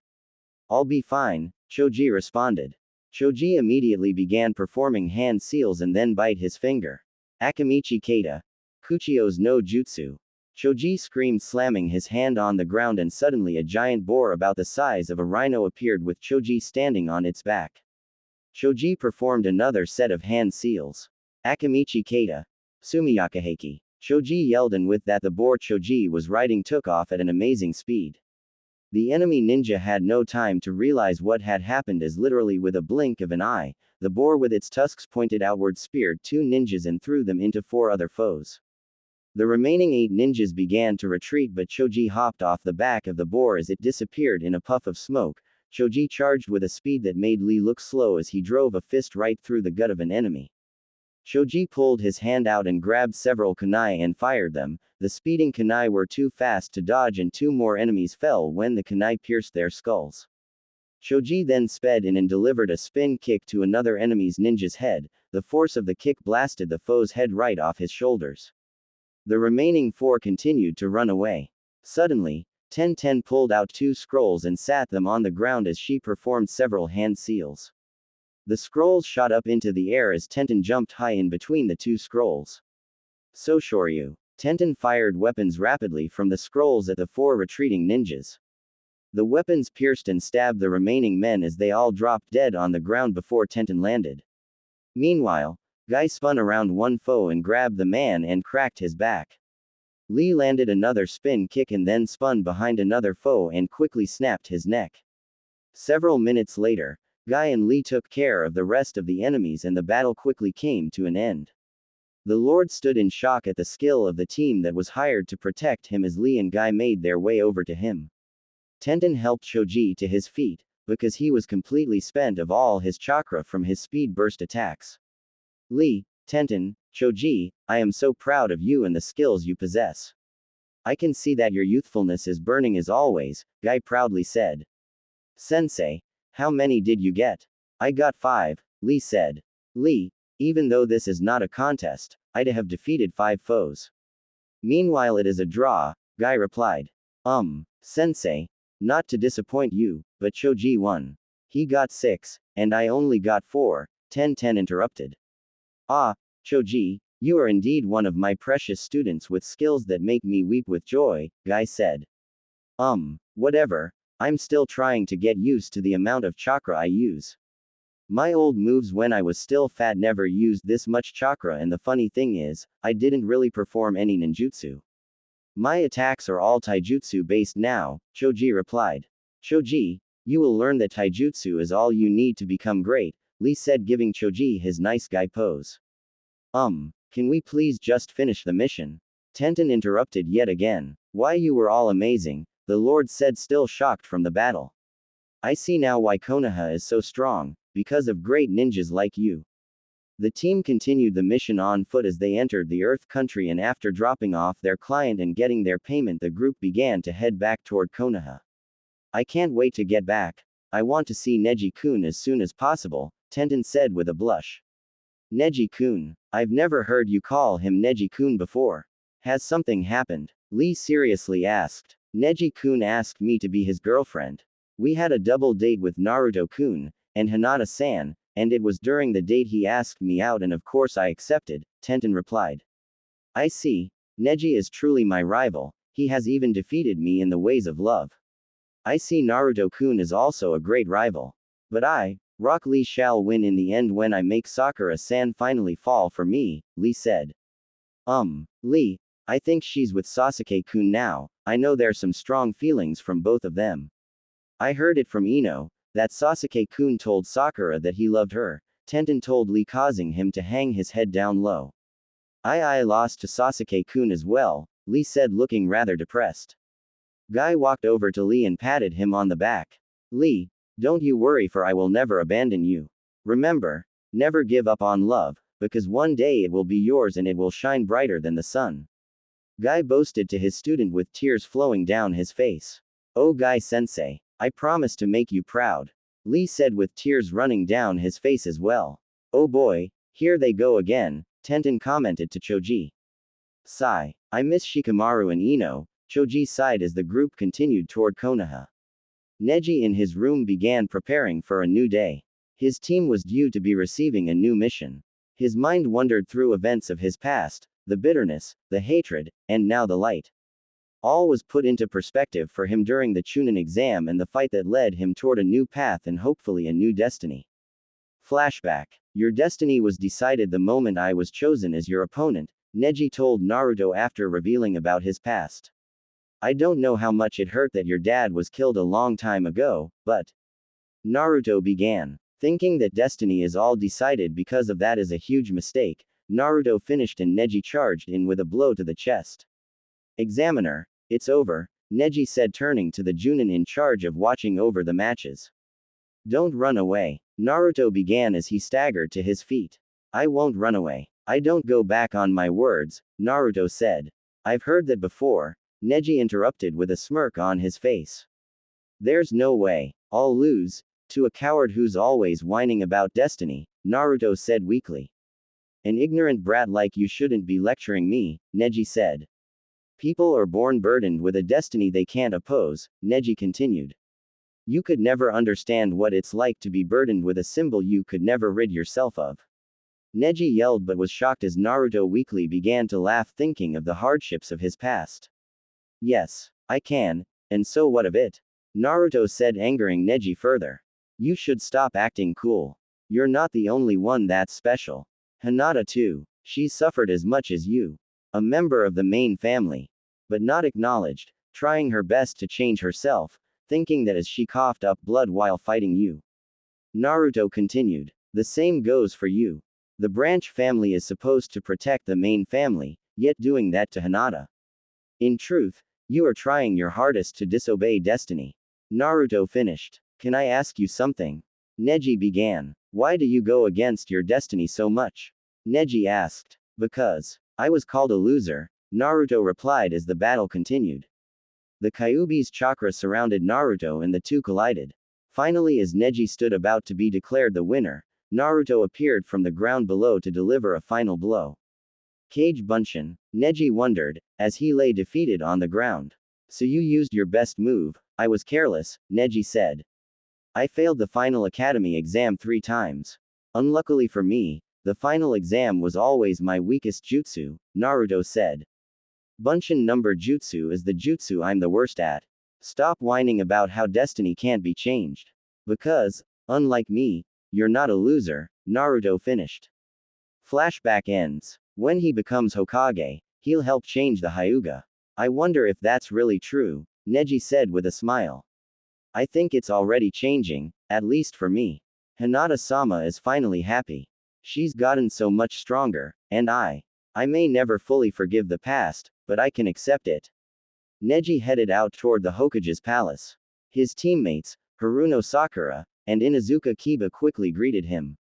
I'll be fine, Choji responded. Choji immediately began performing hand seals and then bite his finger. Akamichi Keita. Kuchio's no jutsu. Choji screamed, slamming his hand on the ground, and suddenly a giant boar about the size of a rhino appeared with Choji standing on its back. Choji performed another set of hand seals. Akamichi Keita. Sumiyakaheki. Choji yelled, and with that the boar Choji was riding took off at an amazing speed. The enemy ninja had no time to realize what had happened, as literally with a blink of an eye, the boar with its tusks pointed outward speared 2 ninjas and threw them into 4 other foes. The remaining 8 ninjas began to retreat, but Choji hopped off the back of the boar as it disappeared in a puff of smoke. Choji charged with a speed that made Lee look slow as he drove a fist right through the gut of an enemy. Choji pulled his hand out and grabbed several kunai and fired them. The speeding kunai were too fast to dodge, and 2 more enemies fell when the kunai pierced their skulls. Choji then sped in and delivered a spin kick to another enemy's ninja's head. The force of the kick blasted the foe's head right off his shoulders. The remaining 4 continued to run away. Suddenly, Tenten pulled out 2 scrolls and sat them on the ground as she performed several hand seals. The scrolls shot up into the air as Tenten jumped high in between the 2 scrolls. Soshoryu. Tenten fired weapons rapidly from the scrolls at the 4 retreating ninjas. The weapons pierced and stabbed the remaining men as they all dropped dead on the ground before Tenten landed. Meanwhile, Guy spun around one foe and grabbed the man and cracked his back. Lee landed another spin kick and then spun behind another foe and quickly snapped his neck. Several minutes later, Guy and Lee took care of the rest of the enemies and the battle quickly came to an end. The Lord stood in shock at the skill of the team that was hired to protect him as Lee and Guy made their way over to him. Tenten helped Choji to his feet, because he was completely spent of all his chakra from his speed burst attacks. Lee, Tenten, Choji, I am so proud of you and the skills you possess. I can see that your youthfulness is burning as always, Guy proudly said. Sensei, how many did you get? I got 5, Lee said. Lee, even though this is not a contest, I'd have defeated 5 foes. Meanwhile it is a draw, Guy replied. Sensei, not to disappoint you, but Choji won. He got 6, and I only got 4, Tenten interrupted. Ah, Choji, you are indeed one of my precious students with skills that make me weep with joy, Guy said. Whatever, I'm still trying to get used to the amount of chakra I use. My old moves when I was still fat never used this much chakra, and the funny thing is, I didn't really perform any ninjutsu. My attacks are all taijutsu based now, Choji replied. Choji, you will learn that taijutsu is all you need to become great, Lee said, giving Choji his nice guy pose. Can we please just finish the mission? Tenten interrupted yet again. Why, you were all amazing, the Lord said, still shocked from the battle. I see now why Konoha is so strong, because of great ninjas like you. The team continued the mission on foot as they entered the Earth country, and after dropping off their client and getting their payment, the group began to head back toward Konoha. I can't wait to get back. I want to see Neji-kun as soon as possible, Tenten said with a blush. Neji-kun, I've never heard you call him Neji-kun before. Has something happened? Lee seriously asked. Neji-kun asked me to be his girlfriend. We had a double date with Naruto-kun and Hinata-san, and it was during the date he asked me out, and of course I accepted, Tenten replied. I see. Neji is truly my rival, he has even defeated me in the ways of love. I see Naruto-kun is also a great rival. But Rock Lee shall win in the end when I make Sakura-san finally fall for me, Lee said. Lee, I think she's with Sasuke-kun now. I know there's some strong feelings from both of them. I heard it from Ino, that Sasuke-kun told Sakura that he loved her. Tenten told Lee, causing him to hang his head down low. I lost to Sasuke-kun as well, Lee said, looking rather depressed. Guy walked over to Lee and patted him on the back. Lee, don't you worry, for I will never abandon you. Remember, never give up on love, because one day it will be yours and it will shine brighter than the sun. Guy boasted to his student with tears flowing down his face. Oh Guy-sensei, I promise to make you proud. Lee said with tears running down his face as well. Oh boy, here they go again, Tenten commented to Choji. Sigh. I miss Shikamaru and Ino, Choji sighed as the group continued toward Konoha. Neji in his room began preparing for a new day. His team was due to be receiving a new mission. His mind wandered through events of his past, the bitterness, the hatred, and now the light. All was put into perspective for him during the Chunin exam and the fight that led him toward a new path and hopefully a new destiny. Flashback. Your destiny was decided the moment I was chosen as your opponent, Neji told Naruto after revealing about his past. I don't know how much it hurt that your dad was killed a long time ago, but Naruto began. Thinking that destiny is all decided because of that is a huge mistake, Naruto finished and Neji charged in with a blow to the chest. Examiner, it's over, Neji said, turning to the Junin in charge of watching over the matches. Don't run away, Naruto began as he staggered to his feet. I won't run away. I don't go back on my words, Naruto said. I've heard that before, Neji interrupted with a smirk on his face. There's no way. I'll lose. To a coward who's always whining about destiny, Naruto said weakly. An ignorant brat like you shouldn't be lecturing me, Neji said. People are born burdened with a destiny they can't oppose, Neji continued. You could never understand what it's like to be burdened with a symbol you could never rid yourself of. Neji yelled but was shocked as Naruto weakly began to laugh, thinking of the hardships of his past. Yes, I can, and so what of it? Naruto said, angering Neji further. You should stop acting cool. You're not the only one that's special. Hinata too. She's suffered as much as you. A member of the main family. But not acknowledged, trying her best to change herself, thinking that as she coughed up blood while fighting you. Naruto continued. The same goes for you. The branch family is supposed to protect the main family, yet doing that to Hinata. In truth, you are trying your hardest to disobey destiny. Naruto finished. Can I ask you something? Neji began. Why do you go against your destiny so much? Neji asked. Because I was called a loser, Naruto replied as the battle continued. The Kyuubi's chakra surrounded Naruto and the two collided. Finally, as Neji stood about to be declared the winner, Naruto appeared from the ground below to deliver a final blow. Kage Bunshin, Neji wondered, as he lay defeated on the ground. So you used your best move. I was careless, Neji said. I failed the final academy exam 3 times. Unluckily for me, the final exam was always my weakest jutsu, Naruto said. Bunshin number jutsu is the jutsu I'm the worst at. Stop whining about how destiny can't be changed. Because, unlike me, you're not a loser, Naruto finished. Flashback ends. When he becomes Hokage, he'll help change the Hyuga. I wonder if that's really true, Neji said with a smile. I think it's already changing, at least for me. Hinata-sama is finally happy. She's gotten so much stronger, and I may never fully forgive the past, but I can accept it. Neji headed out toward the Hokage's palace. His teammates, Haruno Sakura, and Inuzuka Kiba quickly greeted him.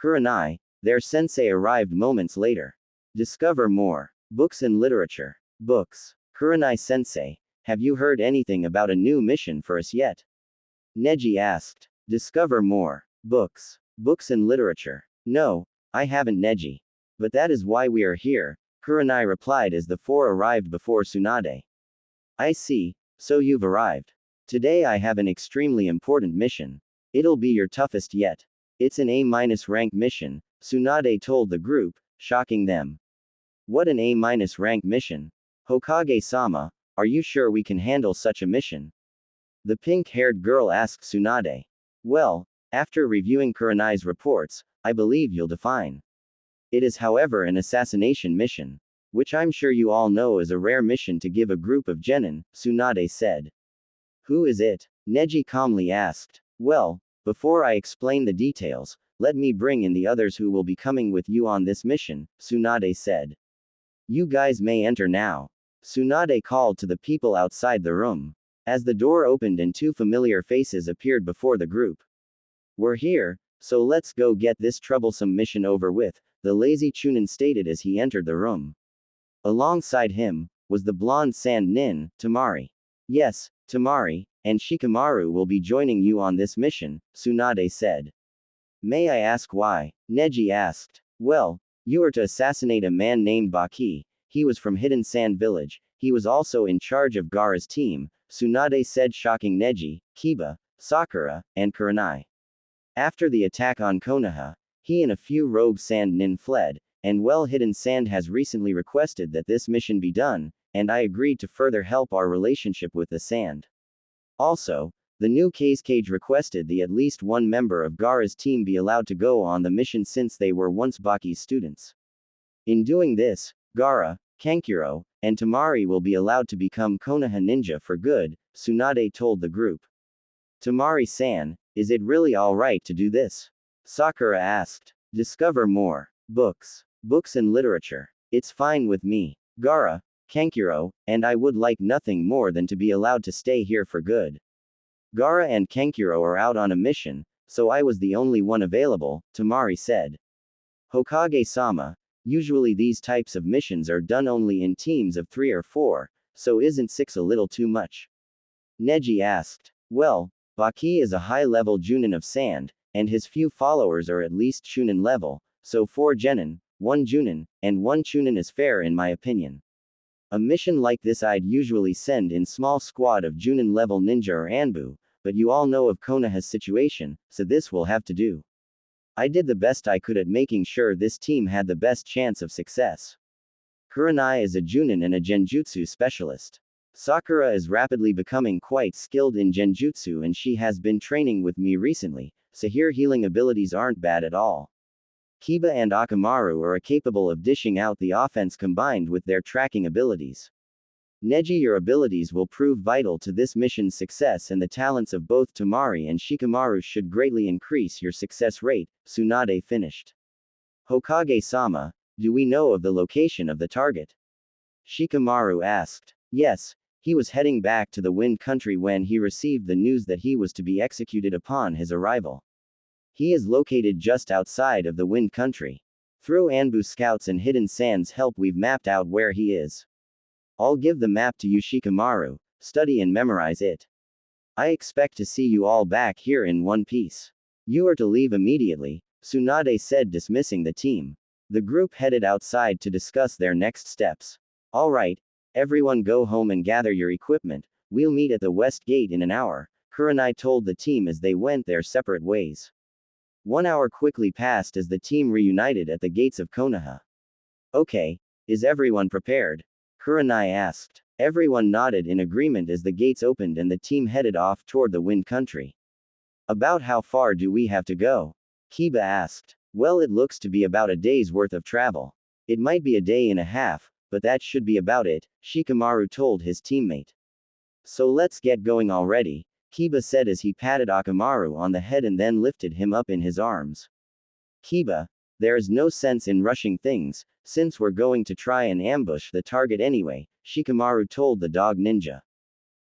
Kurenai, their sensei, arrived moments later. Discover more. Books and literature. Books. Kurenai sensei, have you heard anything about a new mission for us yet? Neji asked. Discover more. Books. Books and literature. No, I haven't, Neji. But that is why we are here, Kurenai replied as the 4 arrived before Tsunade. I see, so you've arrived. Today I have an extremely important mission. It'll be your toughest yet. It's an A-rank mission, Tsunade told the group, shocking them. What an A-rank mission? Hokage-sama, are you sure we can handle such a mission? The pink-haired girl asked Tsunade. Well, after reviewing Kurenai's reports, I believe you'll define. It is however an assassination mission. Which I'm sure you all know is a rare mission to give a group of genin, Tsunade said. Who is it? Neji calmly asked. Well, before I explain the details, let me bring in the others who will be coming with you on this mission, Tsunade said. You guys may enter now. Tsunade called to the people outside the room. As the door opened and two familiar faces appeared before the group. We're here, so let's go get this troublesome mission over with, the lazy Chunin stated as he entered the room. Alongside him was the blonde sand nin, Tamari. Yes, Tamari, and Shikamaru will be joining you on this mission, Tsunade said. May I ask why? Neji asked. Well, you are to assassinate a man named Baki. He was from Hidden Sand Village. He was also in charge of Gaara's team, Tsunade said, shocking Neji, Kiba, Sakura, and Kurenai. After the attack on Konoha, he and a few rogue sand nin fled, and well, Hidden Sand has recently requested that this mission be done, and I agreed to further help our relationship with the sand. Also, the new cage requested that at least one member of Gaara's team be allowed to go on the mission since they were once Baki's students. In doing this, Gaara, Kankuro, and Tamari will be allowed to become Konoha ninja for good, Tsunade told the group. Tamari-san, is it really alright to do this? Sakura asked. Discover more. Books and literature. It's fine with me. Gaara, Kankuro, and I would like nothing more than to be allowed to stay here for good. Gaara and Kankuro are out on a mission, so I was the only one available, Tamari said. Hokage-sama, usually these types of missions are done only in teams of 3 or 4, so isn't 6 a little too much? Neji asked. Well, Baki is a high-level Junin of sand, and his few followers are at least Chunin level, so 4 genin, 1 Junin, and 1 Chunin is fair in my opinion. A mission like this I'd usually send in small squad of Junin level ninja or Anbu, but you all know of Konoha's situation, so this will have to do. I did the best I could at making sure this team had the best chance of success. Kurenai is a Junin and a Genjutsu specialist. Sakura is rapidly becoming quite skilled in Genjutsu and she has been training with me recently, so her healing abilities aren't bad at all. Kiba and Akamaru are capable of dishing out the offense combined with their tracking abilities. Neji, your abilities will prove vital to this mission's success and the talents of both Tamari and Shikamaru should greatly increase your success rate, Tsunade finished. Hokage-sama, do we know of the location of the target? Shikamaru asked. Yes, he was heading back to the Wind Country when he received the news that he was to be executed upon his arrival. He is located just outside of the Wind Country. Through Anbu Scouts and Hidden Sands help we've mapped out where he is. I'll give the map to you, Shikamaru, study and memorize it. I expect to see you all back here in one piece. You are to leave immediately, Tsunade said, dismissing the team. The group headed outside to discuss their next steps. Alright, everyone go home and gather your equipment, we'll meet at the west gate in an hour, Kurenai told the team as they went their separate ways. 1 hour quickly passed as the team reunited at the gates of Konoha. Okay, is everyone prepared? Kurenai asked. Everyone nodded in agreement as the gates opened and the team headed off toward the Wind Country. About how far do we have to go? Kiba asked. Well, it looks to be about a day's worth of travel. It might be a day and a half, but that should be about it, Shikamaru told his teammate. So let's get going already, Kiba said as he patted Akamaru on the head and then lifted him up in his arms. Kiba, there is no sense in rushing things, since we're going to try and ambush the target anyway, Shikamaru told the dog ninja.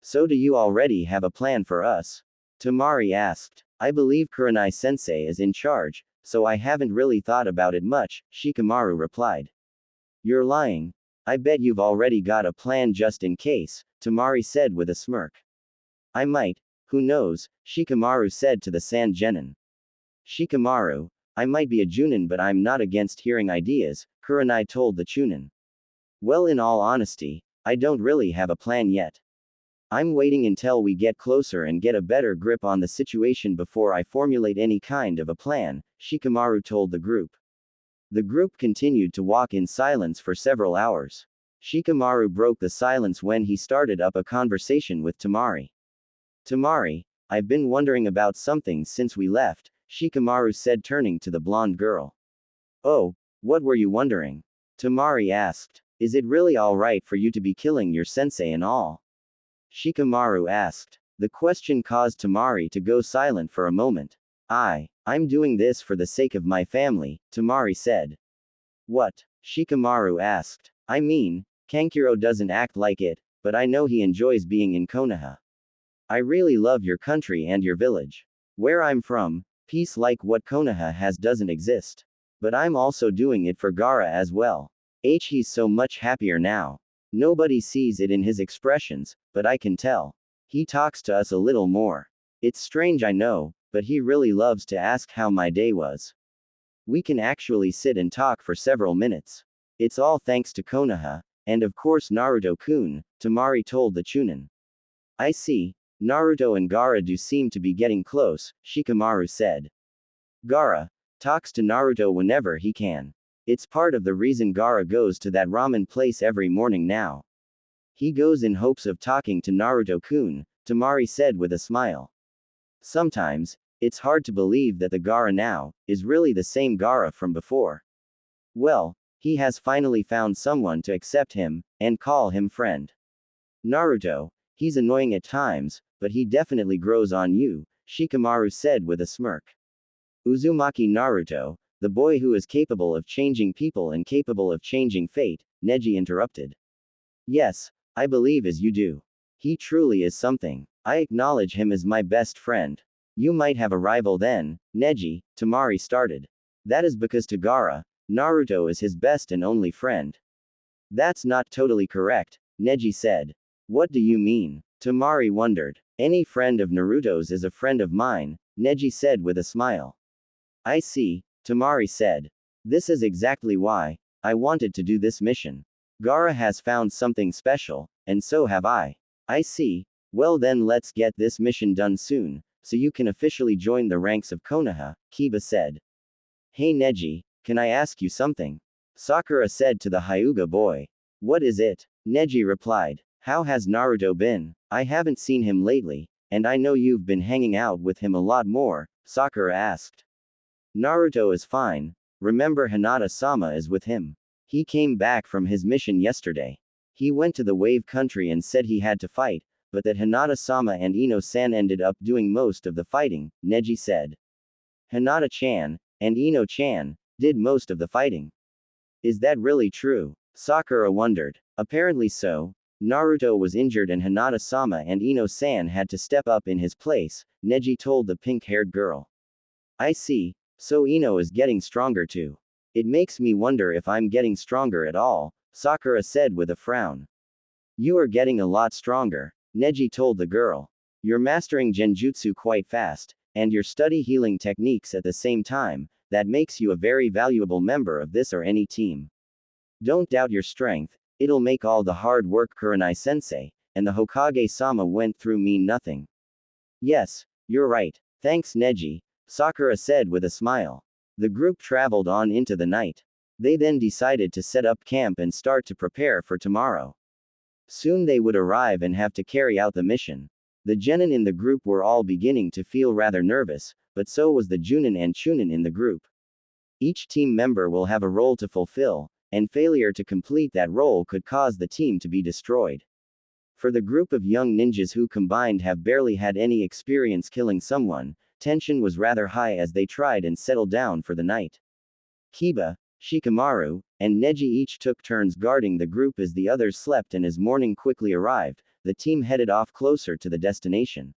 So do you already have a plan for us? Tamari asked. I believe Kurenai-sensei is in charge, so I haven't really thought about it much, Shikamaru replied. You're lying. I bet you've already got a plan just in case, Tamari said with a smirk. I might. Who knows, Shikamaru said to the Sand Genin. Shikamaru, I might be a Junin but I'm not against hearing ideas, Kurenai told the Chunin. Well, in all honesty, I don't really have a plan yet. I'm waiting until we get closer and get a better grip on the situation before I formulate any kind of a plan, Shikamaru told the group. The group continued to walk in silence for several hours. Shikamaru broke the silence when he started up a conversation with Tamari. Tamari, I've been wondering about something since we left, Shikamaru said, turning to the blonde girl. Oh, what were you wondering? Tamari asked. Is it really alright for you to be killing your sensei and all? Shikamaru asked. The question caused Tamari to go silent for a moment. I'm doing this for the sake of my family, Tamari said. What? Shikamaru asked. I mean, Kankuro doesn't act like it, but I know he enjoys being in Konoha. I really love your country and your village. Where I'm from, peace like what Konoha has doesn't exist. But I'm also doing it for Gaara as well. He's so much happier now. Nobody sees it in his expressions, but I can tell. He talks to us a little more. It's strange, I know, but he really loves to ask how my day was. We can actually sit and talk for several minutes. It's all thanks to Konoha, and of course Naruto-kun, Tamari told the Chunin. I see, Naruto and Gaara do seem to be getting close, Shikamaru said. Gaara talks to Naruto whenever he can. It's part of the reason Gaara goes to that ramen place every morning now. He goes in hopes of talking to Naruto-kun, Tamari said with a smile. Sometimes, it's hard to believe that the Gaara now is really the same Gaara from before. Well, he has finally found someone to accept him and call him friend. Naruto, he's annoying at times, but he definitely grows on you, Shikamaru said with a smirk. Uzumaki Naruto, the boy who is capable of changing people and capable of changing fate, Neji interrupted. Yes, I believe as you do. He truly is something. I acknowledge him as my best friend. You might have a rival then, Neji, Tamari started. That is because to Gaara, Naruto is his best and only friend. That's not totally correct, Neji said. What do you mean? Tamari wondered. Any friend of Naruto's is a friend of mine, Neji said with a smile. I see, Tamari said. This is exactly why I wanted to do this mission. Gaara has found something special, and so have I. I see. Well then let's get this mission done soon, so you can officially join the ranks of Konoha, Kiba said. Hey Neji, can I ask you something? Sakura said to the Hyuga boy. What is it? Neji replied. How has Naruto been? I haven't seen him lately, and I know you've been hanging out with him a lot more, Sakura asked. Naruto is fine. Remember Hinata-sama is with him. He came back from his mission yesterday. He went to the Wave Country and said he had to fight, but that Hinata-sama and Ino-san ended up doing most of the fighting, Neji said. Hinata-chan and Ino-chan did most of the fighting. Is that really true? Sakura wondered. Apparently so. Naruto was injured and Hinata-sama and Ino-san had to step up in his place, Neji told the pink-haired girl. I see. So Ino is getting stronger too. It makes me wonder if I'm getting stronger at all, Sakura said with a frown. You are getting a lot stronger, Neji told the girl. You're mastering genjutsu quite fast, and you study healing techniques at the same time. That makes you a very valuable member of this or any team. Don't doubt your strength, it'll make all the hard work Kurenai-sensei and the Hokage-sama went through mean nothing. Yes, you're right. Thanks Neji, Sakura said with a smile. The group traveled on into the night. They then decided to set up camp and start to prepare for tomorrow. Soon they would arrive and have to carry out the mission. The genin in the group were all beginning to feel rather nervous, but so was the junin and chunin in the group. Each team member will have a role to fulfill, and failure to complete that role could cause the team to be destroyed. For the group of young ninjas who combined have barely had any experience killing someone, tension was rather high as they tried and settled down for the night. Kiba, Shikamaru, and Neji each took turns guarding the group as the others slept, and as morning quickly arrived, the team headed off closer to the destination.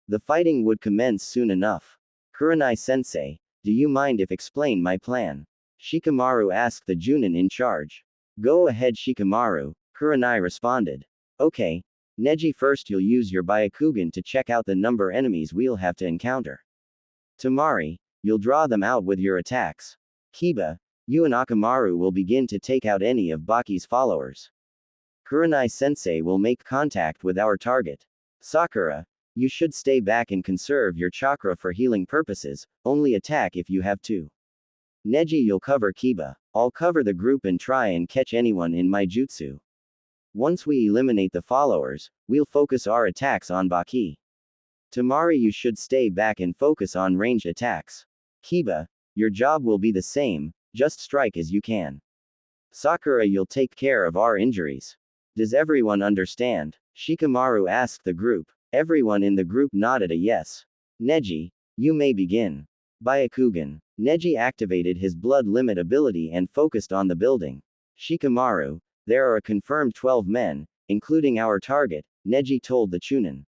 The fighting would commence soon enough. Kurenai-sensei, do you mind if explain my plan? Shikamaru asked the Junin in charge. Go ahead Shikamaru, Kurenai responded. Okay. Neji, first you'll use your Byakugan to check out the number enemies we'll have to encounter. Tamari, you'll draw them out with your attacks. Kiba, you and Akamaru will begin to take out any of Baki's followers. Kurenai-sensei will make contact with our target. Sakura, you should stay back and conserve your chakra for healing purposes, only attack if you have to. Neji, you'll cover Kiba. I'll cover the group and try and catch anyone in my jutsu. Once we eliminate the followers, we'll focus our attacks on Baki. Tamari, you should stay back and focus on ranged attacks. Kiba, your job will be the same, just strike as you can. Sakura, you'll take care of our injuries. Does everyone understand? Shikamaru asked the group. Everyone in the group nodded a yes. Neji, you may begin. Byakugan. Neji activated his blood limit ability and focused on the building. Shikamaru, there are a confirmed 12 men, including our target, Neji told the Chunin.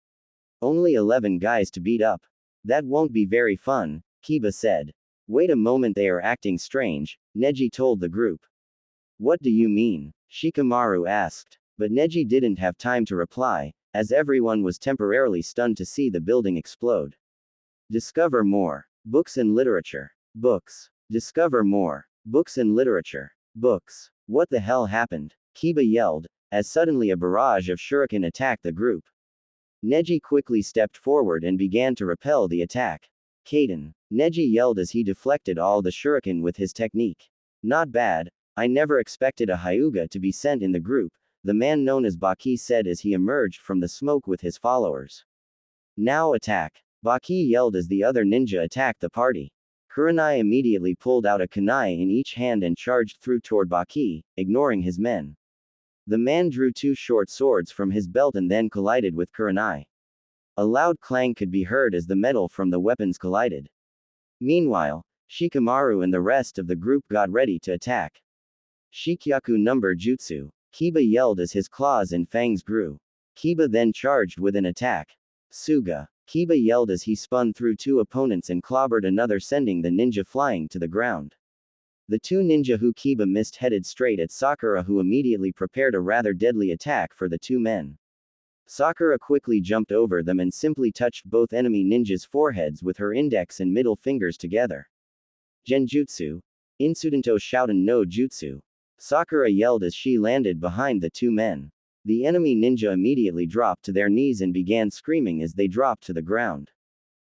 Only 11 guys to beat up. That won't be very fun, Kiba said. Wait a moment, they are acting strange, Neji told the group. What do you mean? Shikamaru asked. But Neji didn't have time to reply, as everyone was temporarily stunned to see the building explode. Discover more. Books and literature. Books. Discover more. Books and literature. Books. What the hell happened? Kiba yelled, as suddenly a barrage of shuriken attacked the group. Neji quickly stepped forward and began to repel the attack. Kaden. Neji yelled as he deflected all the shuriken with his technique. Not bad. I never expected a Hyuga to be sent in the group, the man known as Baki said as he emerged from the smoke with his followers. Now attack. Baki yelled as the other ninja attacked the party. Kurenai immediately pulled out a kunai in each hand and charged through toward Baki, ignoring his men. The man drew two short swords from his belt and then collided with Kurenai. A loud clang could be heard as the metal from the weapons collided. Meanwhile, Shikamaru and the rest of the group got ready to attack. Shikyaku number jutsu. Kiba yelled as his claws and fangs grew. Kiba then charged with an attack. Suga. Kiba yelled as he spun through two opponents and clobbered another, sending the ninja flying to the ground. The two ninja who Kiba missed headed straight at Sakura, who immediately prepared a rather deadly attack for the two men. Sakura quickly jumped over them and simply touched both enemy ninjas' foreheads with her index and middle fingers together. Genjutsu. Insudento Shouten no Jutsu. Sakura yelled as she landed behind the two men. The enemy ninja immediately dropped to their knees and began screaming as they dropped to the ground.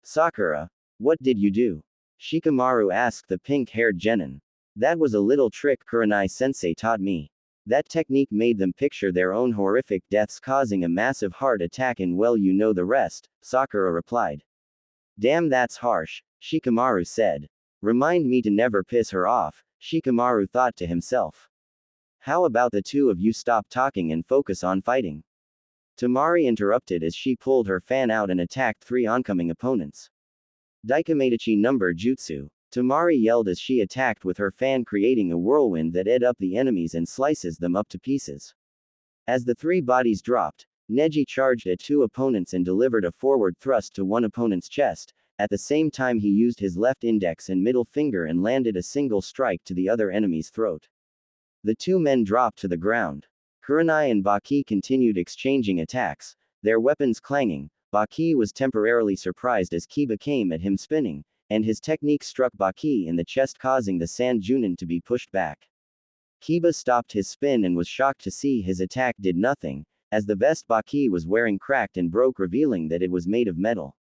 Sakura, what did you do? Shikamaru asked the pink-haired genin. That was a little trick Kurenai-sensei taught me. That technique made them picture their own horrific deaths causing a massive heart attack, and well, you know the rest, Sakura replied. Damn, that's harsh, Shikamaru said. Remind me to never piss her off, Shikamaru thought to himself. How about the two of you stop talking and focus on fighting? Tamari interrupted as she pulled her fan out and attacked three oncoming opponents. Daikamedachi number jutsu. Tamari yelled as she attacked with her fan, creating a whirlwind that ate up the enemies and slices them up to pieces. As the three bodies dropped, Neji charged at two opponents and delivered a forward thrust to one opponent's chest. At the same time, he used his left index and middle finger and landed a single strike to the other enemy's throat. The two men dropped to the ground. Kurenai and Baki continued exchanging attacks, their weapons clanging. Baki was temporarily surprised as Kiba came at him spinning, and his technique struck Baki in the chest, causing the Sand Junin to be pushed back. Kiba stopped his spin and was shocked to see his attack did nothing, as the vest Baki was wearing cracked and broke, revealing that it was made of metal.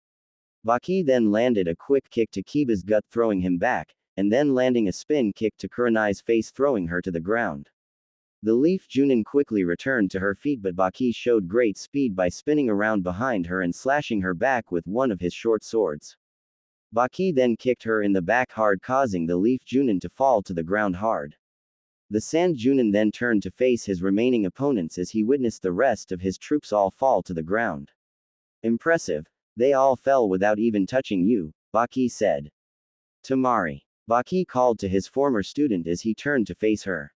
Baki then landed a quick kick to Kiba's gut, throwing him back, and then landing a spin kick to Kurenai's face, throwing her to the ground. The Leaf Junin quickly returned to her feet, but Baki showed great speed by spinning around behind her and slashing her back with one of his short swords. Baki then kicked her in the back hard, causing the Leaf Junin to fall to the ground hard. The Sand Junin then turned to face his remaining opponents as he witnessed the rest of his troops all fall to the ground. Impressive. They all fell without even touching you, Baki said. Tamari. Baki called to his former student as he turned to face her.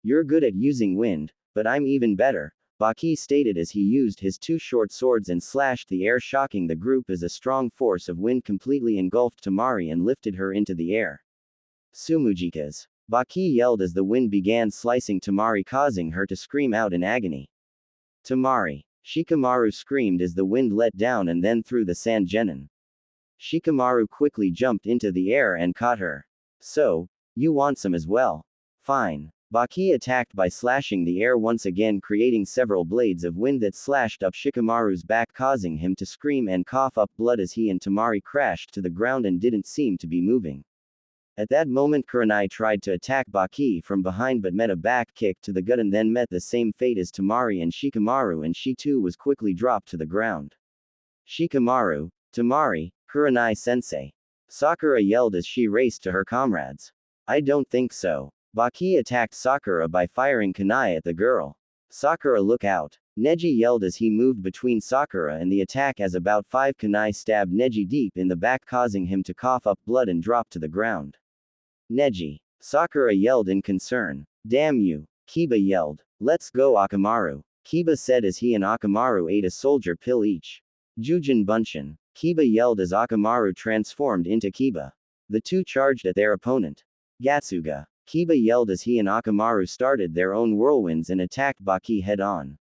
You're good at using wind, but I'm even better, Baki stated as he used his two short swords and slashed the air, shocking the group as a strong force of wind completely engulfed Tamari and lifted her into the air. Sumujikas. Baki yelled as the wind began slicing Tamari, causing her to scream out in agony. Tamari. Shikamaru screamed as the wind let down and then threw the Sand Genin. Shikamaru quickly jumped into the air and caught her. So, you want some as well? Fine. Baki attacked by slashing the air once again, creating several blades of wind that slashed up Shikamaru's back, causing him to scream and cough up blood as he and Tamari crashed to the ground and didn't seem to be moving. At that moment, Kurenai tried to attack Baki from behind but met a back kick to the gut and then met the same fate as Tamari and Shikamaru, and she too was quickly dropped to the ground. Shikamaru, Tamari, Kurenai-sensei. Sakura yelled as she raced to her comrades. I don't think so. Baki attacked Sakura by firing kunai at the girl. Sakura, look out. Neji yelled as he moved between Sakura and the attack as about 5 kunai stabbed Neji deep in the back, causing him to cough up blood and drop to the ground. Neji. Sakura yelled in concern. Damn you. Kiba yelled. Let's go, Akamaru. Kiba said as he and Akamaru ate a soldier pill each. Jujin Bunshin. Kiba yelled as Akamaru transformed into Kiba. The two charged at their opponent. Gatsuga. Kiba yelled as he and Akamaru started their own whirlwinds and attacked Baki head-on.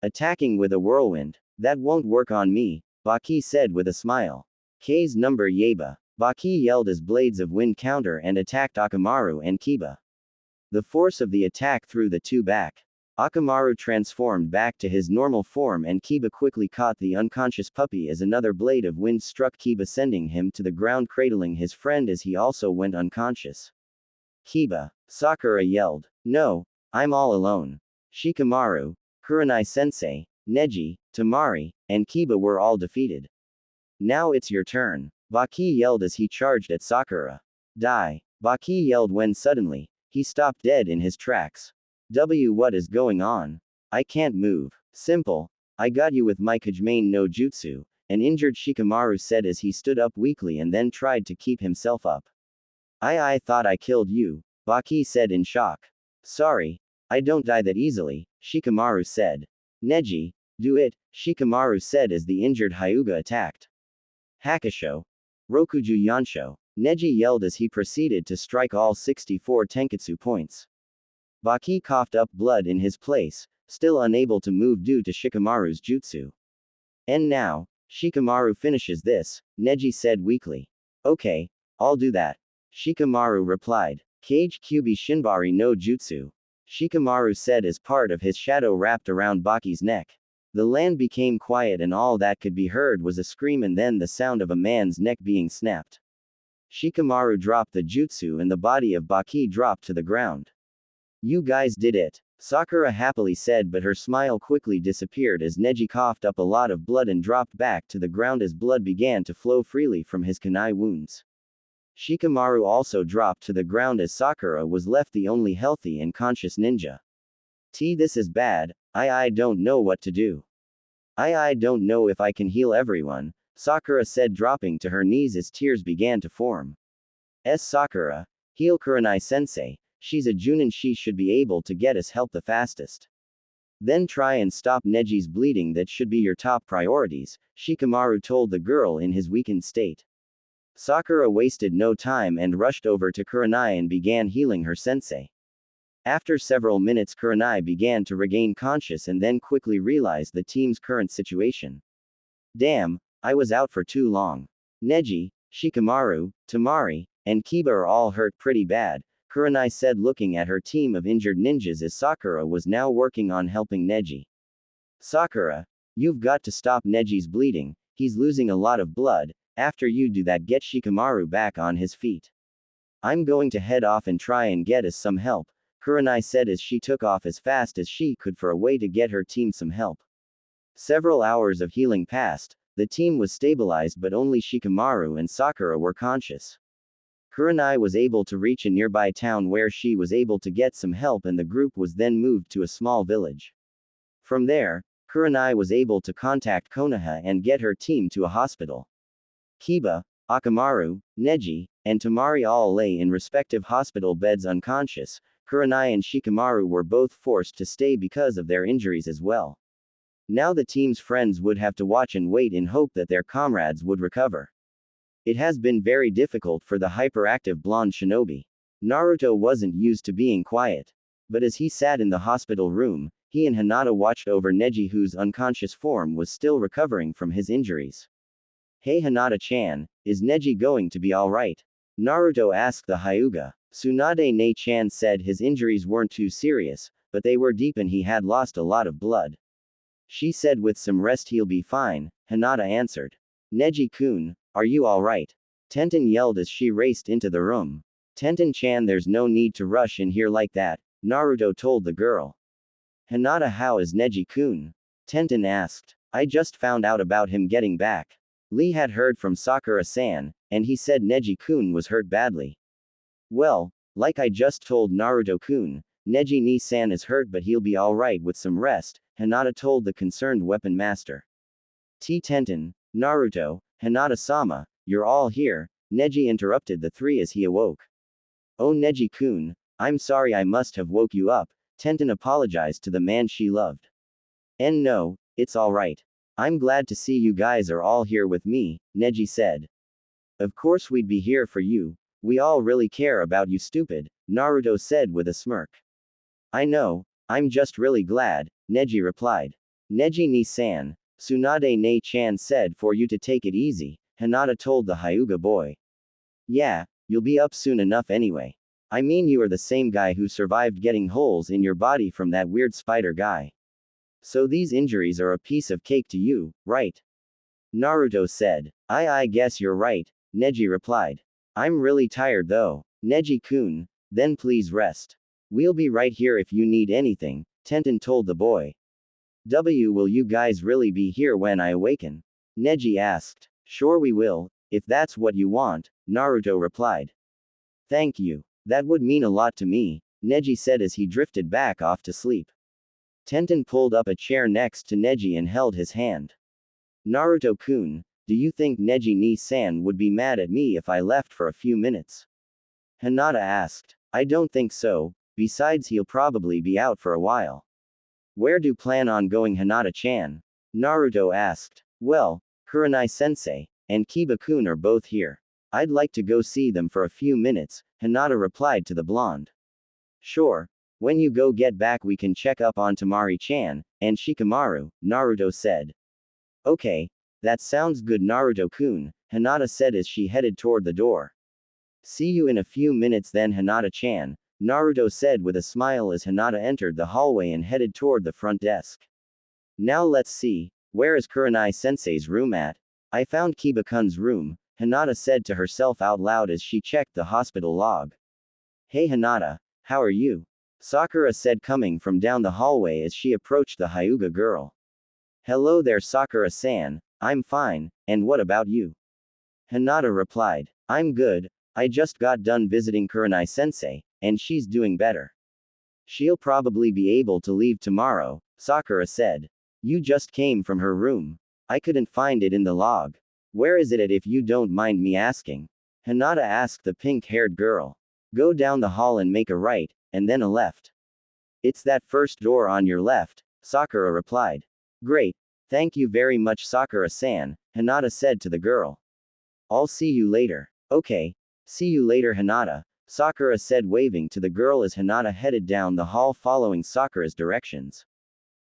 Attacking with a whirlwind? That won't work on me, Baki said with a smile. K's number Yeba. Baki yelled as blades of wind counter and attacked Akamaru and Kiba. The force of the attack threw the two back. Akamaru transformed back to his normal form and Kiba quickly caught the unconscious puppy as another blade of wind struck Kiba, sending him to the ground, cradling his friend as he also went unconscious. Kiba. Sakura yelled. No, I'm all alone. Shikamaru, Kurenai-sensei, Neji, Tamari, and Kiba were all defeated. Now it's your turn. Baki yelled as he charged at Sakura. Die. Baki yelled when suddenly, he stopped dead in his tracks. What is going on? I can't move. Simple. I got you with my Kajimane no Jutsu, an injured Shikamaru said as he stood up weakly and then tried to keep himself up. I thought I killed you, Baki said in shock. Sorry. I don't die that easily, Shikamaru said. Neji, do it, Shikamaru said as the injured Hyuga attacked. Hakusho. Rokuju Yansho. Neji yelled as he proceeded to strike all 64 Tenketsu points. Baki coughed up blood in his place, still unable to move due to Shikamaru's jutsu. And now, Shikamaru finishes this, Neji said weakly. Okay, I'll do that. Shikamaru replied. Kage Kyubi Shinbari no Jutsu. Shikamaru said as part of his shadow wrapped around Baki's neck. The land became quiet and all that could be heard was a scream and then the sound of a man's neck being snapped. Shikamaru dropped the jutsu and the body of Baki dropped to the ground. You guys did it, Sakura happily said, but her smile quickly disappeared as Neji coughed up a lot of blood and dropped back to the ground as blood began to flow freely from his kunai wounds. Shikamaru also dropped to the ground as Sakura was left the only healthy and conscious ninja. This is bad, I don't know what to do. I don't know if I can heal everyone, Sakura said, dropping to her knees as tears began to form. Sakura, heal Kurenai-sensei, she's a Junin, she should be able to get us help the fastest. Then try and stop Neji's bleeding, that should be your top priorities, Shikamaru told the girl in his weakened state. Sakura wasted no time and rushed over to Kurenai and began healing her sensei. After several minutes, Kurenai began to regain conscious and then quickly realized the team's current situation. Damn, I was out for too long. Neji, Shikamaru, Tamari, and Kiba are all hurt pretty bad, Kurenai said, looking at her team of injured ninjas as Sakura was now working on helping Neji. Sakura, you've got to stop Neji's bleeding, he's losing a lot of blood. After you do that, get Shikamaru back on his feet. I'm going to head off and try and get us some help, Kurenai said as she took off as fast as she could for a way to get her team some help. Several hours of healing passed, the team was stabilized but only Shikamaru and Sakura were conscious. Kurenai was able to reach a nearby town where she was able to get some help and the group was then moved to a small village. From there, Kurenai was able to contact Konoha and get her team to a hospital. Kiba, Akamaru, Neji, and Tamari all lay in respective hospital beds unconscious. Kurenai and Shikamaru were both forced to stay because of their injuries as well. Now the team's friends would have to watch and wait in hope that their comrades would recover. It has been very difficult for the hyperactive blonde shinobi. Naruto wasn't used to being quiet. But as he sat in the hospital room, he and Hinata watched over Neji, whose unconscious form was still recovering from his injuries. Hey Hinata-chan, is Neji going to be alright? Naruto asked the Hyuga. Tsunade Ne-chan said his injuries weren't too serious, but they were deep and he had lost a lot of blood. She said with some rest he'll be fine, Hinata answered. Neji-kun, are you alright? Tenten yelled as she raced into the room. Tenten-chan, there's no need to rush in here like that, Naruto told the girl. Hinata, how is Neji-kun? Tenten asked. I just found out about him getting back. Lee had heard from Sakura-san, and he said Neji-kun was hurt badly. Well, like I just told Naruto-kun, Neji-ni-san is hurt but he'll be alright with some rest, Hinata told the concerned weapon master. Tenten, Naruto, Hinata-sama, you're all here, Neji interrupted the three as he awoke. Oh Neji-kun, I'm sorry I must have woke you up, Tenten apologized to the man she loved. No, it's alright. I'm glad to see you guys are all here with me, Neji said. Of course we'd be here for you, we all really care about you stupid, Naruto said with a smirk. I know, I'm just really glad, Neji replied. Neji-ni-san, Tsunade ne-chan said for you to take it easy, Hinata told the Hyuga boy. Yeah, you'll be up soon enough anyway. I mean you are the same guy who survived getting holes in your body from that weird spider guy. So these injuries are a piece of cake to you, right? Naruto said. I guess you're right, Neji replied. I'm really tired though. Neji-kun, then please rest. We'll be right here if you need anything, Tenten told the boy. Will you guys really be here when I awaken? Neji asked. Sure we will, if that's what you want, Naruto replied. Thank you. That would mean a lot to me, Neji said as he drifted back off to sleep. Tenten pulled up a chair next to Neji and held his hand. Naruto-kun, do you think Neji-ni-san would be mad at me if I left for a few minutes? Hinata asked. I don't think so, besides he'll probably be out for a while. Where do you plan on going Hinata-chan? Naruto asked. Well, Kurenai-sensei and Kiba-kun are both here. I'd like to go see them for a few minutes, Hinata replied to the blonde. Sure. When you go get back we can check up on Tamari-chan and Shikamaru, Naruto said. Okay. That sounds good Naruto-kun, Hinata said as she headed toward the door. See you in a few minutes then Hinata-chan, Naruto said with a smile as Hinata entered the hallway and headed toward the front desk. Now let's see, where is Kurenai-sensei's room at? I found Kiba-kun's room, Hinata said to herself out loud as she checked the hospital log. Hey Hinata, how are you? Sakura said coming from down the hallway as she approached the Hyuga girl. Hello there Sakura-san, I'm fine, and what about you? Hinata replied. I'm good, I just got done visiting Kurenai-sensei, and she's doing better. She'll probably be able to leave tomorrow, Sakura said. You just came from her room. I couldn't find it in the log. Where is it at if you don't mind me asking? Hinata asked the pink-haired girl. Go down the hall and make a right, and then a left. It's that first door on your left, Sakura replied. Great. Thank you very much Sakura-san, Hinata said to the girl. I'll see you later. Okay. See you later Hinata, Sakura said waving to the girl as Hinata headed down the hall following Sakura's directions.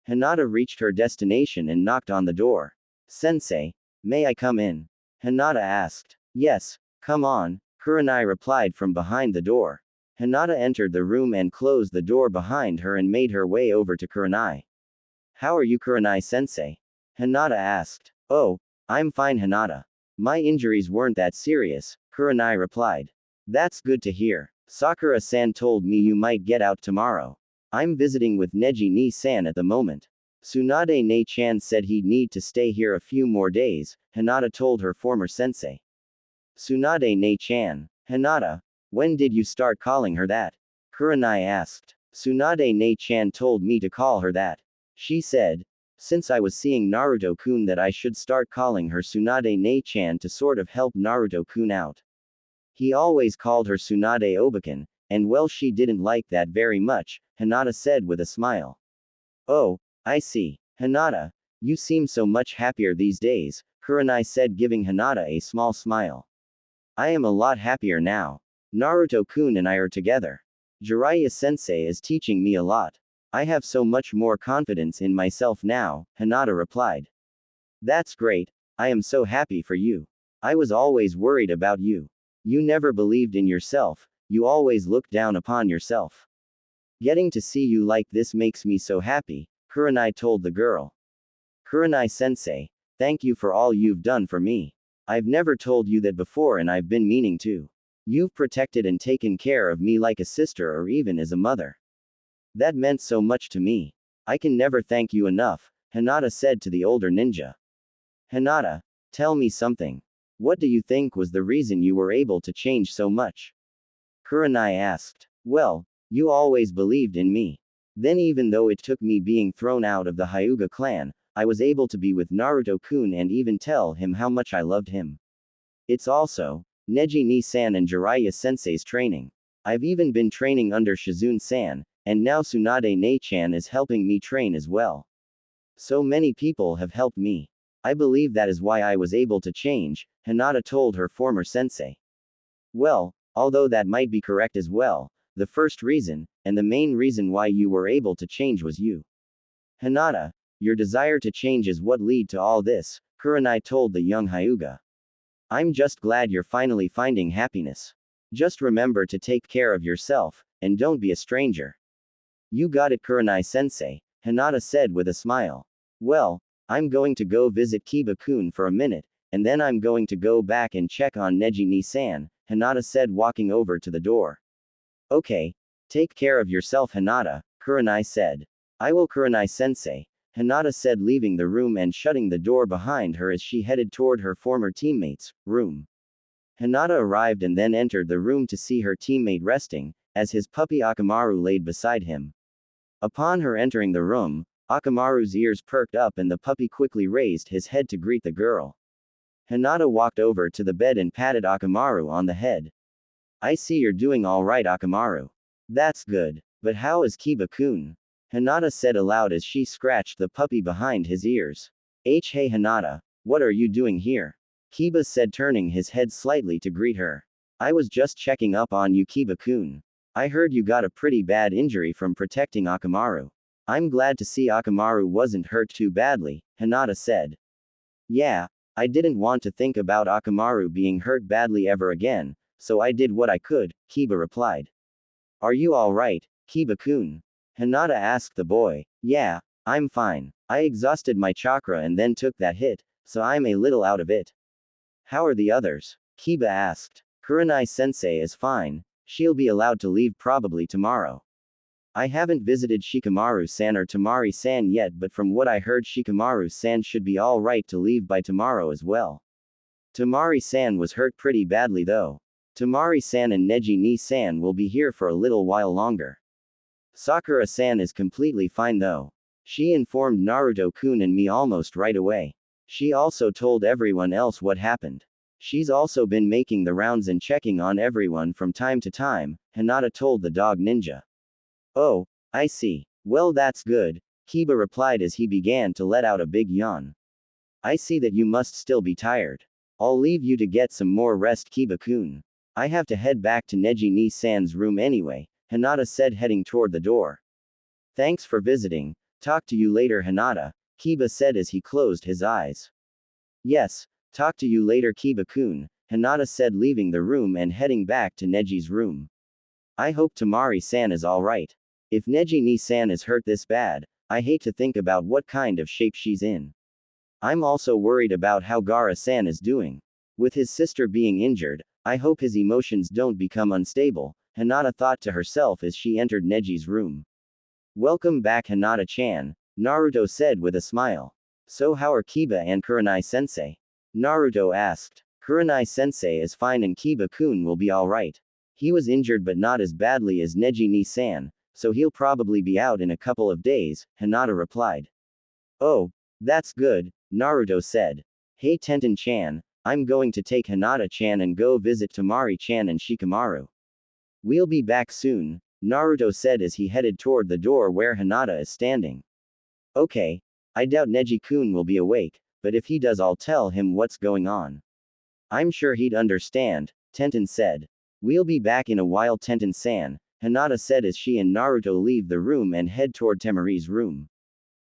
Hinata reached her destination and knocked on the door. Sensei, may I come in? Hinata asked. Yes, come on, Kurenai replied from behind the door. Hinata entered the room and closed the door behind her and made her way over to Kurenai. How are you Kurenai-sensei? Hinata asked. Oh, I'm fine Hinata. My injuries weren't that serious, Kurenai replied. That's good to hear. Sakura-san told me you might get out tomorrow. I'm visiting with Neji-ni-san at the moment. Tsunade ne-chan said he'd need to stay here a few more days, Hinata told her former sensei. Tsunade ne-chan. Hinata, when did you start calling her that? Kurenai asked. Tsunade ne-chan told me to call her that. She said, since I was seeing Naruto-kun that I should start calling her Tsunade ne-chan to sort of help Naruto-kun out. He always called her Tsunade Obaken, and well she didn't like that very much, Hinata said with a smile. Oh, I see. Hinata, you seem so much happier these days, Kurenai said giving Hinata a small smile. I am a lot happier now. Naruto-kun and I are together. Jiraiya-sensei is teaching me a lot. I have so much more confidence in myself now, Hinata replied. That's great, I am so happy for you. I was always worried about you. You never believed in yourself, you always looked down upon yourself. Getting to see you like this makes me so happy, Kurenai told the girl. Kurenai-sensei, thank you for all you've done for me. I've never told you that before and I've been meaning to. You've protected and taken care of me like a sister or even as a mother. That meant so much to me. I can never thank you enough, Hinata said to the older ninja. Hinata, tell me something. What do you think was the reason you were able to change so much? Kurenai asked. Well, you always believed in me. Then even though it took me being thrown out of the Hyuga clan, I was able to be with Naruto-kun and even tell him how much I loved him. It's also Neji Ni-san and Jiraiya-sensei's training. I've even been training under Shizune-san, and now Tsunade Ne-chan is helping me train as well. So many people have helped me. I believe that is why I was able to change, Hinata told her former sensei. Well, although that might be correct as well, the first reason, and the main reason why you were able to change was you. Hinata, your desire to change is what led to all this, Kurenai told the young Hyuga. I'm just glad you're finally finding happiness. Just remember to take care of yourself, and don't be a stranger. You got it, Kurenai-sensei, Hinata said with a smile. Well, I'm going to go visit Kiba-kun for a minute, and then I'm going to go back and check on Neji Ni-san, Hinata said walking over to the door. Okay. Take care of yourself, Hinata, Kurenai said. I will, Kurenai-sensei, Hinata said leaving the room and shutting the door behind her as she headed toward her former teammate's room. Hinata arrived and then entered the room to see her teammate resting, as his puppy Akamaru laid beside him. Upon her entering the room, Akamaru's ears perked up and the puppy quickly raised his head to greet the girl. Hinata walked over to the bed and patted Akamaru on the head. I see you're doing all right, Akamaru. That's good. But how is Kiba-kun? Hinata said aloud as she scratched the puppy behind his ears. Hey Hinata, what are you doing here? Kiba said turning his head slightly to greet her. I was just checking up on you, Kiba-kun. I heard you got a pretty bad injury from protecting Akamaru. I'm glad to see Akamaru wasn't hurt too badly, Hinata said. Yeah, I didn't want to think about Akamaru being hurt badly ever again, so I did what I could, Kiba replied. Are you alright, Kiba-kun? Hinata asked the boy. Yeah, I'm fine. I exhausted my chakra and then took that hit, so I'm a little out of it. How are the others? Kiba asked. Kurenai-sensei is fine. She'll be allowed to leave probably tomorrow. I haven't visited Shikamaru-san or Tamari-san yet, but from what I heard Shikamaru-san should be alright to leave by tomorrow as well. Tamari-san was hurt pretty badly though. Tamari-san and Neji Ni-san will be here for a little while longer. Sakura-san is completely fine though. She informed Naruto-kun and me almost right away. She also told everyone else what happened. She's also been making the rounds and checking on everyone from time to time, Hinata told the dog ninja. Oh, I see. Well, that's good, Kiba replied as he began to let out a big yawn. I see that you must still be tired. I'll leave you to get some more rest, Kiba-kun. I have to head back to Neji Ni-san's room anyway, Hinata said heading toward the door. Thanks for visiting. Talk to you later, Hinata, Kiba said as he closed his eyes. Yes, talk to you later, Kiba-kun, Hinata said leaving the room and heading back to Neji's room. I hope Tamari-san is alright. If Neji Ni-san is hurt this bad, I hate to think about what kind of shape she's in. I'm also worried about how Gaara-san is doing. With his sister being injured, I hope his emotions don't become unstable, Hinata thought to herself as she entered Neji's room. Welcome back, Hinata-chan, Naruto said with a smile. So how are Kiba and Kurenai-sensei? Naruto asked. Kurenai-sensei is fine and Kiba-kun will be alright. He was injured but not as badly as Neji Ni-san, so he'll probably be out in a couple of days, Hinata replied. Oh, that's good, Naruto said. Hey Tenten-chan, I'm going to take Hinata-chan and go visit Tamari-chan and Shikamaru. We'll be back soon, Naruto said as he headed toward the door where Hinata is standing. Okay. I doubt Neji-kun will be awake, but if he does I'll tell him what's going on. I'm sure he'd understand, Tenten said. We'll be back in a while, Tenten-san, Hinata said as she and Naruto leave the room and head toward Temari's room.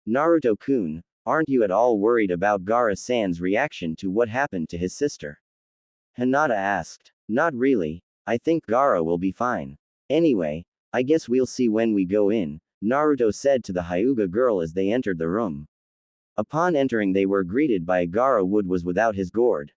Naruto-kun, aren't you at all worried about Gaara-san's reaction to what happened to his sister? Hinata asked. Not really, I think Gaara will be fine. Anyway, I guess we'll see when we go in, Naruto said to the Hyuga girl as they entered the room. Upon entering they were greeted by Gaara Wood was without his gourd.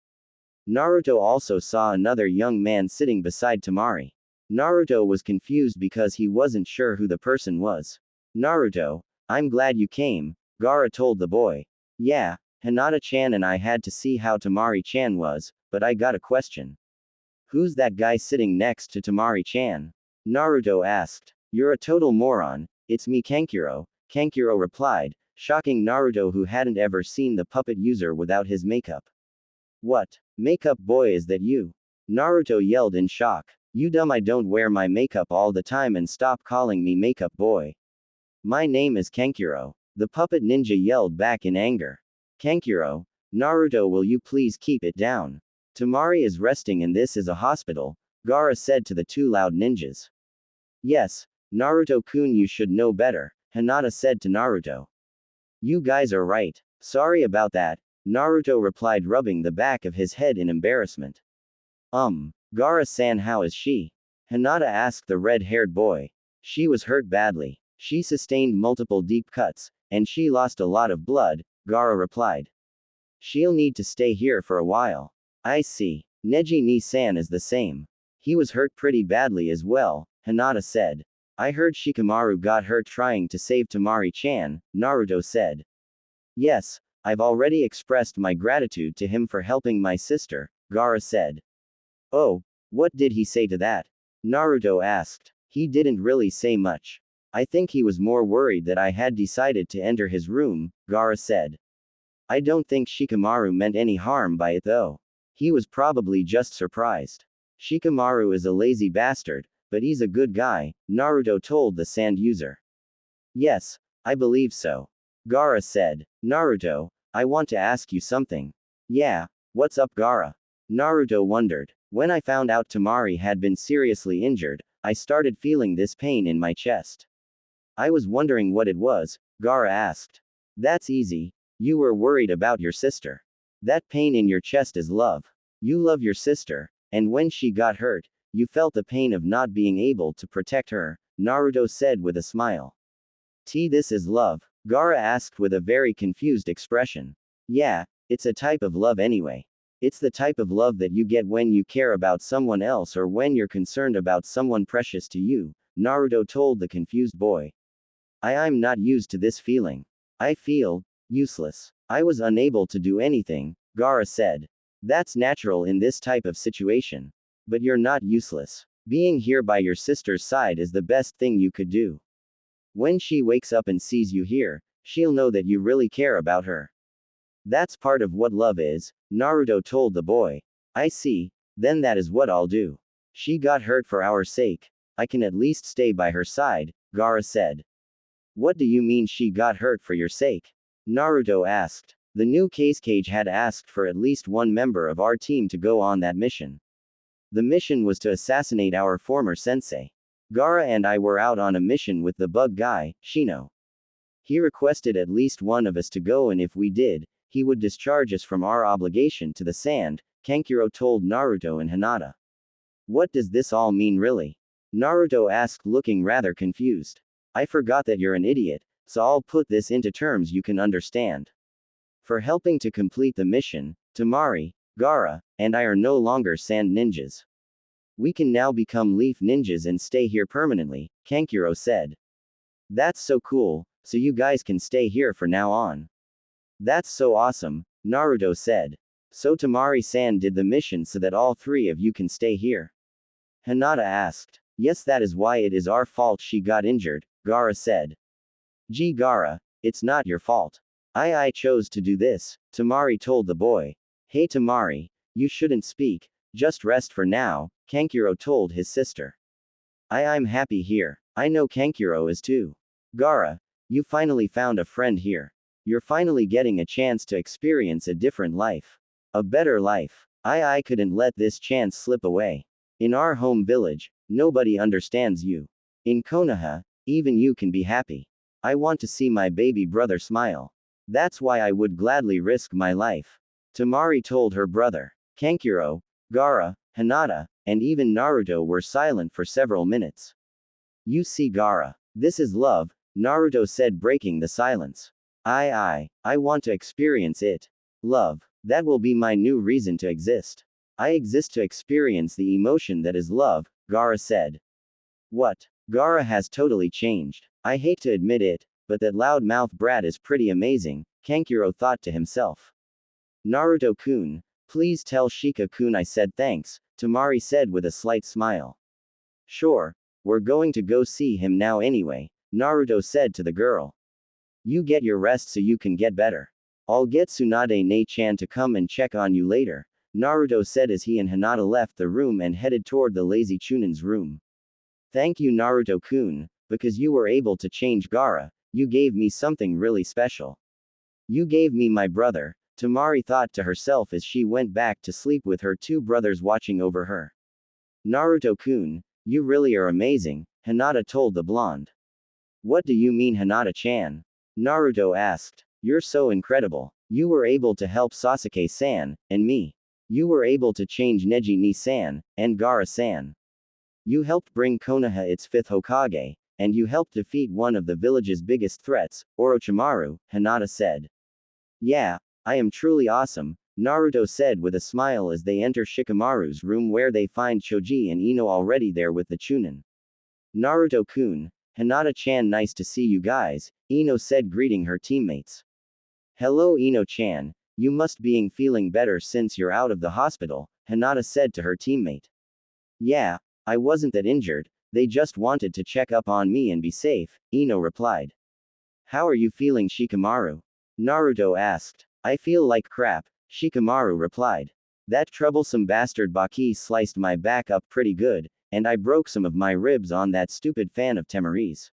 Naruto also saw another young man sitting beside Tamari. Naruto was confused because he wasn't sure who the person was. Naruto, I'm glad you came, Gaara told the boy. Yeah, Hinata-chan and I had to see how Tamari-chan was, but I got a question. Who's that guy sitting next to Tamari-chan? Naruto asked. You're a total moron, it's me Kankuro, Kankuro replied, shocking Naruto who hadn't ever seen the puppet user without his makeup. What? Makeup boy, is that you? Naruto yelled in shock. You dumb, I don't wear my makeup all the time and stop calling me makeup boy. My name is Kankuro. The puppet ninja yelled back in anger. Kankuro, Naruto, will you please keep it down? Tamari is resting and this is a hospital, Gaara said to the two loud ninjas. Yes, Naruto-kun, you should know better, Hinata said to Naruto. You guys are right. Sorry about that, Naruto replied, rubbing the back of his head in embarrassment. Gaara-san, how is she? Hinata asked the red-haired boy. She was hurt badly. She sustained multiple deep cuts, and she lost a lot of blood, Gaara replied. She'll need to stay here for a while. I see. Neji-ni-san is the same. He was hurt pretty badly as well, Hinata said. I heard Shikamaru got hurt trying to save Tamari-chan, Naruto said. Yes, I've already expressed my gratitude to him for helping my sister, Gaara said. Oh, what did he say to that? Naruto asked. He didn't really say much. I think he was more worried that I had decided to enter his room, Gaara said. I don't think Shikamaru meant any harm by it though. He was probably just surprised. Shikamaru is a lazy bastard, but he's a good guy, Naruto told the sand user. Yes, I believe so. Gaara said. Naruto, I want to ask you something. Yeah, what's up, Gaara? Naruto wondered. When I found out Tamari had been seriously injured, I started feeling this pain in my chest. I was wondering what it was, Gaara asked. That's easy. You were worried about your sister. That pain in your chest is love. You love your sister, and when she got hurt, you felt the pain of not being able to protect her, Naruto said with a smile. This is love? Gaara asked with a very confused expression. Yeah, it's a type of love anyway. It's the type of love that you get when you care about someone else or when you're concerned about someone precious to you, Naruto told the confused boy. I'm not used to this feeling. I feel useless. I was unable to do anything, Gaara said. That's natural in this type of situation. But you're not useless. Being here by your sister's side is the best thing you could do. When she wakes up and sees you here, she'll know that you really care about her. That's part of what love is, Naruto told the boy. I see, then that is what I'll do. She got hurt for our sake. I can at least stay by her side, Gaara said. What do you mean she got hurt for your sake? Naruto asked. The new Cage had asked for at least one member of our team to go on that mission. The mission was to assassinate our former sensei. Gaara and I were out on a mission with the bug guy, Shino. He requested at least one of us to go, and if we did, he would discharge us from our obligation to the sand, Kankuro told Naruto and Hinata. What does this all mean really? Naruto asked, looking rather confused. I forgot that you're an idiot, so I'll put this into terms you can understand. For helping to complete the mission, Tamari, Gaara, and I are no longer sand ninjas. We can now become leaf ninjas and stay here permanently, Kankuro said. That's so cool, so you guys can stay here for now on. That's so awesome, Naruto said. So Tamari-san did the mission so that all three of you can stay here? Hinata asked. Yes, that is why it is our fault she got injured, Gaara said. Gee Gaara, it's not your fault. I chose to do this, Tamari told the boy. Hey Tamari, you shouldn't speak, just rest for now, Kankuro told his sister. I'm happy here. I know Kankuro is too. Gaara, you finally found a friend here. You're finally getting a chance to experience a different life. A better life. I couldn't let this chance slip away. In our home village, nobody understands you. In Konoha, even you can be happy. I want to see my baby brother smile. That's why I would gladly risk my life. Tamari told her brother. Kankuro, Gaara, Hinata, and even Naruto were silent for several minutes. You see Gaara. This is love, Naruto said, breaking the silence. I want to experience it. Love. That will be my new reason to exist. I exist to experience the emotion that is love, Gaara said. What? Gaara has totally changed. I hate to admit it, but that loud-mouth brat is pretty amazing, Kankuro thought to himself. Naruto-kun, please tell Shika-kun I said thanks, Temari said with a slight smile. Sure, we're going to go see him now anyway, Naruto said to the girl. You get your rest so you can get better. I'll get Tsunade Ne-chan to come and check on you later, Naruto said as he and Hinata left the room and headed toward the lazy Chunin's room. Thank you Naruto-kun, because you were able to change Gaara, you gave me something really special. You gave me my brother, Temari thought to herself as she went back to sleep with her two brothers watching over her. Naruto-kun, you really are amazing, Hinata told the blonde. What do you mean Hinata-chan? Naruto asked. You're so incredible. You were able to help Sasuke-san, and me. You were able to change Neji ni-san, and Gaara-san. You helped bring Konoha its fifth Hokage, and you helped defeat one of the village's biggest threats, Orochimaru, Hinata said. Yeah, I am truly awesome, Naruto said with a smile as they enter Shikamaru's room where they find Choji and Ino already there with the Chunin. Naruto-kun, Hinata-chan nice to see you guys, Ino said greeting her teammates. Hello Ino-chan, you must being feeling better since you're out of the hospital, Hinata said to her teammate. Yeah, I wasn't that injured, they just wanted to check up on me and be safe, Ino replied. How are you feeling Shikamaru? Naruto asked. I feel like crap, Shikamaru replied. That troublesome bastard Baki sliced my back up pretty good, and I broke some of my ribs on that stupid fan of Temari's.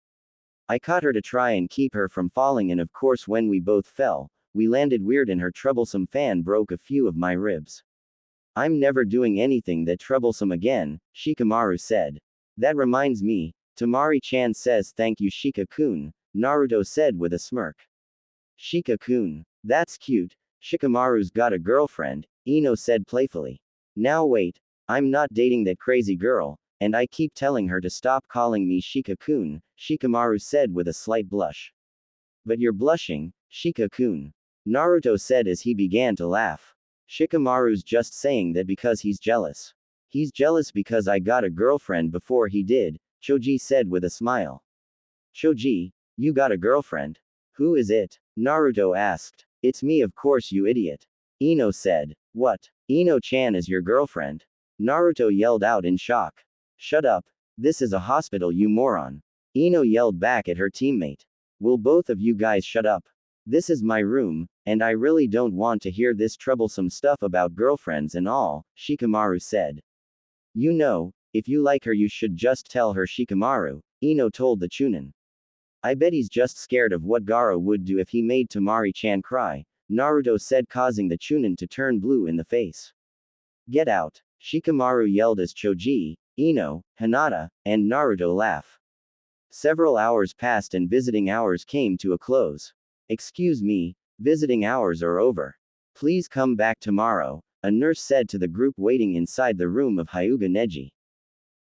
I caught her to try and keep her from falling and of course when we both fell, we landed weird and her troublesome fan broke a few of my ribs. I'm never doing anything that troublesome again, Shikamaru said. That reminds me, Temari-chan says thank you Shika-kun, Naruto said with a smirk. Shika-kun. That's cute, Shikamaru's got a girlfriend, Ino said playfully. Now wait, I'm not dating that crazy girl, and I keep telling her to stop calling me Shika-kun, Shikamaru said with a slight blush. But you're blushing, Shika-kun. Naruto said as he began to laugh. Shikamaru's just saying that because he's jealous. He's jealous because I got a girlfriend before he did, Choji said with a smile. Choji, you got a girlfriend? Who is it? Naruto asked. It's me of course you idiot. Ino said. What? Ino-chan is your girlfriend? Naruto yelled out in shock. Shut up. This is a hospital you moron. Ino yelled back at her teammate. Will both of you guys shut up? This is my room, and I really don't want to hear this troublesome stuff about girlfriends and all, Shikamaru said. You know, if you like her you should just tell her Shikamaru, Ino told the Chunin. I bet he's just scared of what Gaara would do if he made Temari-chan cry, Naruto said causing the Chunin to turn blue in the face. Get out, Shikamaru yelled as Choji, Ino, Hinata, and Naruto laugh. Several hours passed and visiting hours came to a close. Excuse me, visiting hours are over. Please come back tomorrow, a nurse said to the group waiting inside the room of Hyuga Neji.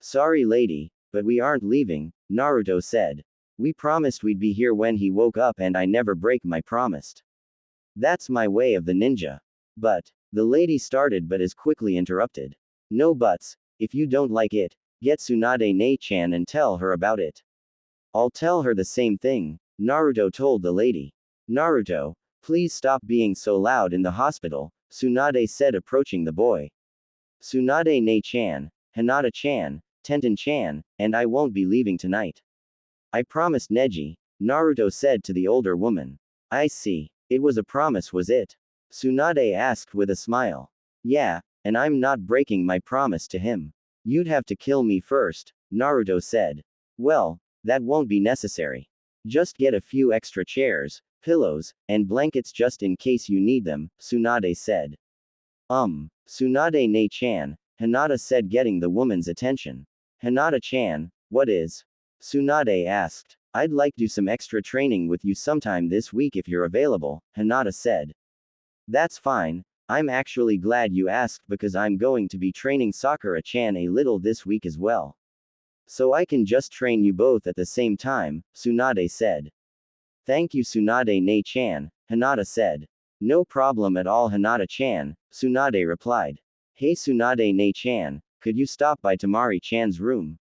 Sorry lady, but we aren't leaving, Naruto said. We promised we'd be here when he woke up and I never break my promise. That's my way of the ninja. But, the lady started but is quickly interrupted. No buts, if you don't like it, get Tsunade Ne-chan and tell her about it. I'll tell her the same thing, Naruto told the lady. Naruto, please stop being so loud in the hospital, Tsunade said approaching the boy. Tsunade Ne-chan, Hinata-chan, Tenten-chan, and I won't be leaving tonight. I promised Neji, Naruto said to the older woman. I see. It was a promise was it? Tsunade asked with a smile. Yeah, and I'm not breaking my promise to him. You'd have to kill me first, Naruto said. Well, that won't be necessary. Just get a few extra chairs, pillows, and blankets just in case you need them, Tsunade said. Tsunade Ne-chan, Hinata said getting the woman's attention. Hinata-chan, what is? Tsunade asked. I'd like do some extra training with you sometime this week if you're available, Hinata said. That's fine, I'm actually glad you asked because I'm going to be training Sakura-chan a little this week as well. So I can just train you both at the same time, Tsunade said. Thank you Tsunade Ne-chan, Hinata said. No problem at all Hinata-chan, Tsunade replied. Hey Tsunade Ne-chan, could you stop by Temari-chan's room?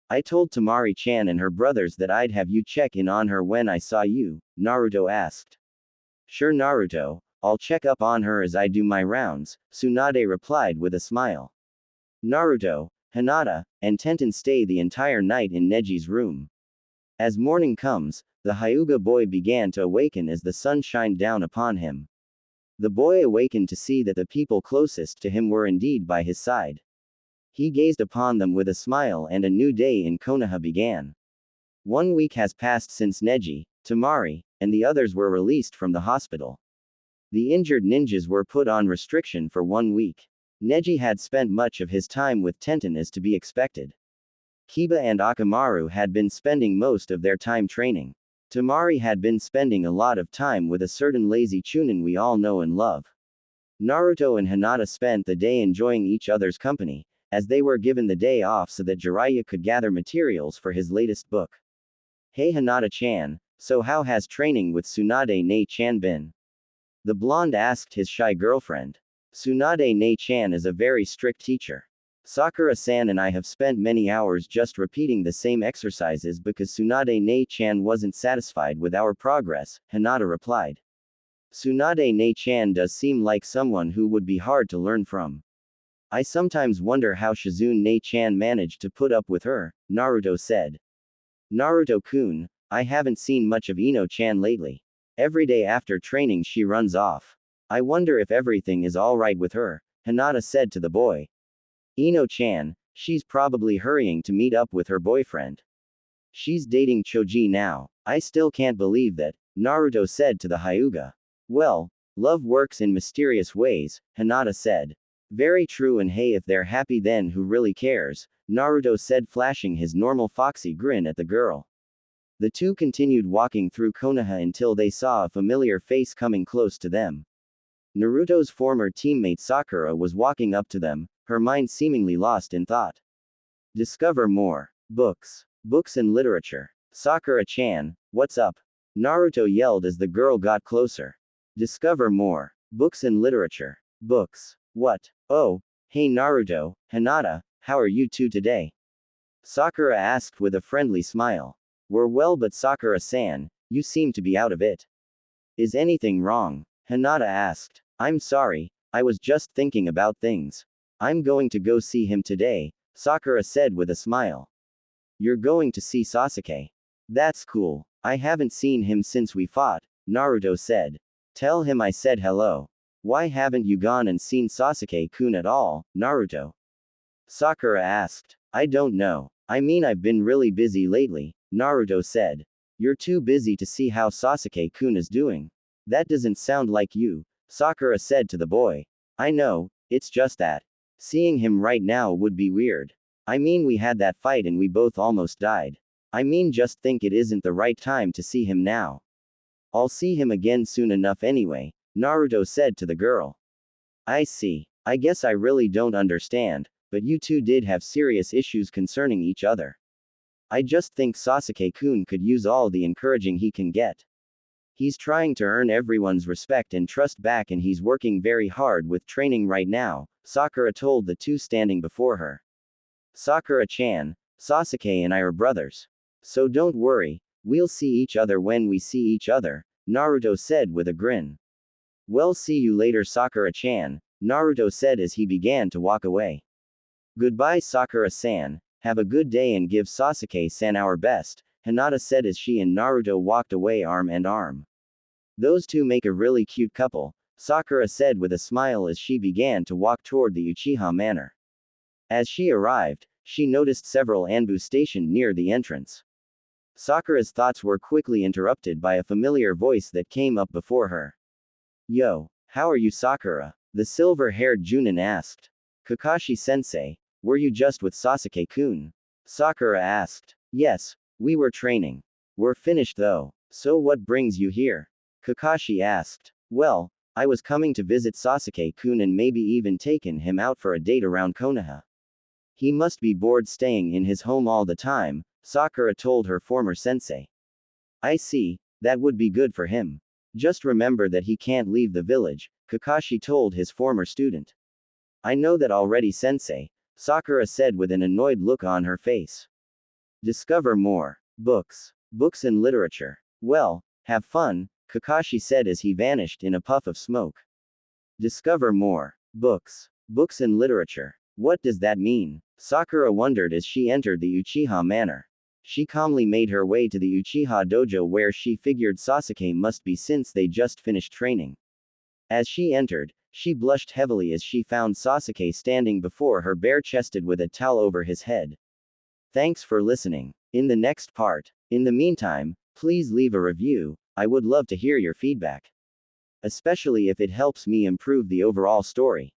I told Tamari-chan and her brothers that I'd have you check in on her when I saw you, Naruto asked. Sure Naruto, I'll check up on her as I do my rounds, Tsunade replied with a smile. Naruto, Hinata, and Tenten stay the entire night in Neji's room. As morning comes, the Hyuga boy began to awaken as the sun shined down upon him. The boy awakened to see that the people closest to him were indeed by his side. He gazed upon them with a smile and a new day in Konoha began. 1 week has passed since Neji, Tamari, and the others were released from the hospital. The injured ninjas were put on restriction for 1 week. Neji had spent much of his time with Tenten as to be expected. Kiba and Akamaru had been spending most of their time training. Tamari had been spending a lot of time with a certain lazy chunin we all know and love. Naruto and Hinata spent the day enjoying each other's company, as they were given the day off so that Jiraiya could gather materials for his latest book. Hey Hinata-chan, so how has training with Tsunade-ne-chan been? The blonde asked his shy girlfriend. Tsunade-ne-chan is a very strict teacher. Sakura-san and I have spent many hours just repeating the same exercises because Tsunade-ne-chan wasn't satisfied with our progress, Hinata replied. Tsunade-ne-chan does seem like someone who would be hard to learn from. I sometimes wonder how Shizune-ne-chan managed to put up with her, Naruto said. Naruto-kun, I haven't seen much of Ino-chan lately. Every day after training she runs off. I wonder if everything is alright with her, Hinata said to the boy. Ino-chan, she's probably hurrying to meet up with her boyfriend. She's dating Choji now. I still can't believe that, Naruto said to the Hyuga. Well, love works in mysterious ways, Hinata said. Very true, and hey, if they're happy then who really cares, Naruto said, flashing his normal foxy grin at the girl. The two continued walking through Konoha until they saw a familiar face coming close to them. Naruto's former teammate Sakura was walking up to them, her mind seemingly lost in thought. Discover more. Books. Books and literature. Sakura-chan, what's up? Naruto yelled as the girl got closer. Discover more. Books and literature. Books. What? Oh, hey Naruto, Hinata, how are you two today? Sakura asked with a friendly smile. We're well, but Sakura-san, you seem to be out of it. Is anything wrong? Hinata asked. I'm sorry, I was just thinking about things. I'm going to go see him today, Sakura said with a smile. You're going to see Sasuke? That's cool. I haven't seen him since we fought, Naruto said. Tell him I said hello. Why haven't you gone and seen Sasuke-kun at all, Naruto? Sakura asked. I don't know. I mean, I've been really busy lately, Naruto said. You're too busy to see how Sasuke-kun is doing. That doesn't sound like you, Sakura said to the boy. I know, it's just that. Seeing him right now would be weird. I mean, we had that fight and we both almost died. I mean, just think it isn't the right time to see him now. I'll see him again soon enough anyway, Naruto said to the girl. I see. I guess I really don't understand, but you two did have serious issues concerning each other. I just think Sasuke-kun could use all the encouraging he can get. He's trying to earn everyone's respect and trust back, and he's working very hard with training right now, Sakura told the two standing before her. Sakura-chan, Sasuke and I are brothers. So don't worry, we'll see each other when we see each other, Naruto said with a grin. Well, see you later Sakura-chan, Naruto said as he began to walk away. Goodbye Sakura-san, have a good day and give Sasuke-san our best, Hinata said as she and Naruto walked away arm in arm. Those two make a really cute couple, Sakura said with a smile as she began to walk toward the Uchiha Manor. As she arrived, she noticed several Anbu stationed near the entrance. Sakura's thoughts were quickly interrupted by a familiar voice that came up before her. Yo, how are you Sakura? The silver-haired Junin asked. Kakashi-sensei, were you just with Sasuke-kun? Sakura asked. Yes, we were training. We're finished though. So what brings you here? Kakashi asked. Well, I was coming to visit Sasuke-kun and maybe even taken him out for a date around Konoha. He must be bored staying in his home all the time, Sakura told her former sensei. I see, that would be good for him. Just remember that he can't leave the village, Kakashi told his former student. I know that already sensei, Sakura said with an annoyed look on her face. Discover more. Books. Books and literature. Well, have fun, Kakashi said as he vanished in a puff of smoke. Discover more. Books. Books and literature. What does that mean? Sakura wondered as she entered the Uchiha Manor. She calmly made her way to the Uchiha Dojo where she figured Sasuke must be since they just finished training. As she entered, she blushed heavily as she found Sasuke standing before her bare-chested with a towel over his head. Thanks for listening. In the next part. In the meantime, please leave a review, I would love to hear your feedback. Especially if it helps me improve the overall story.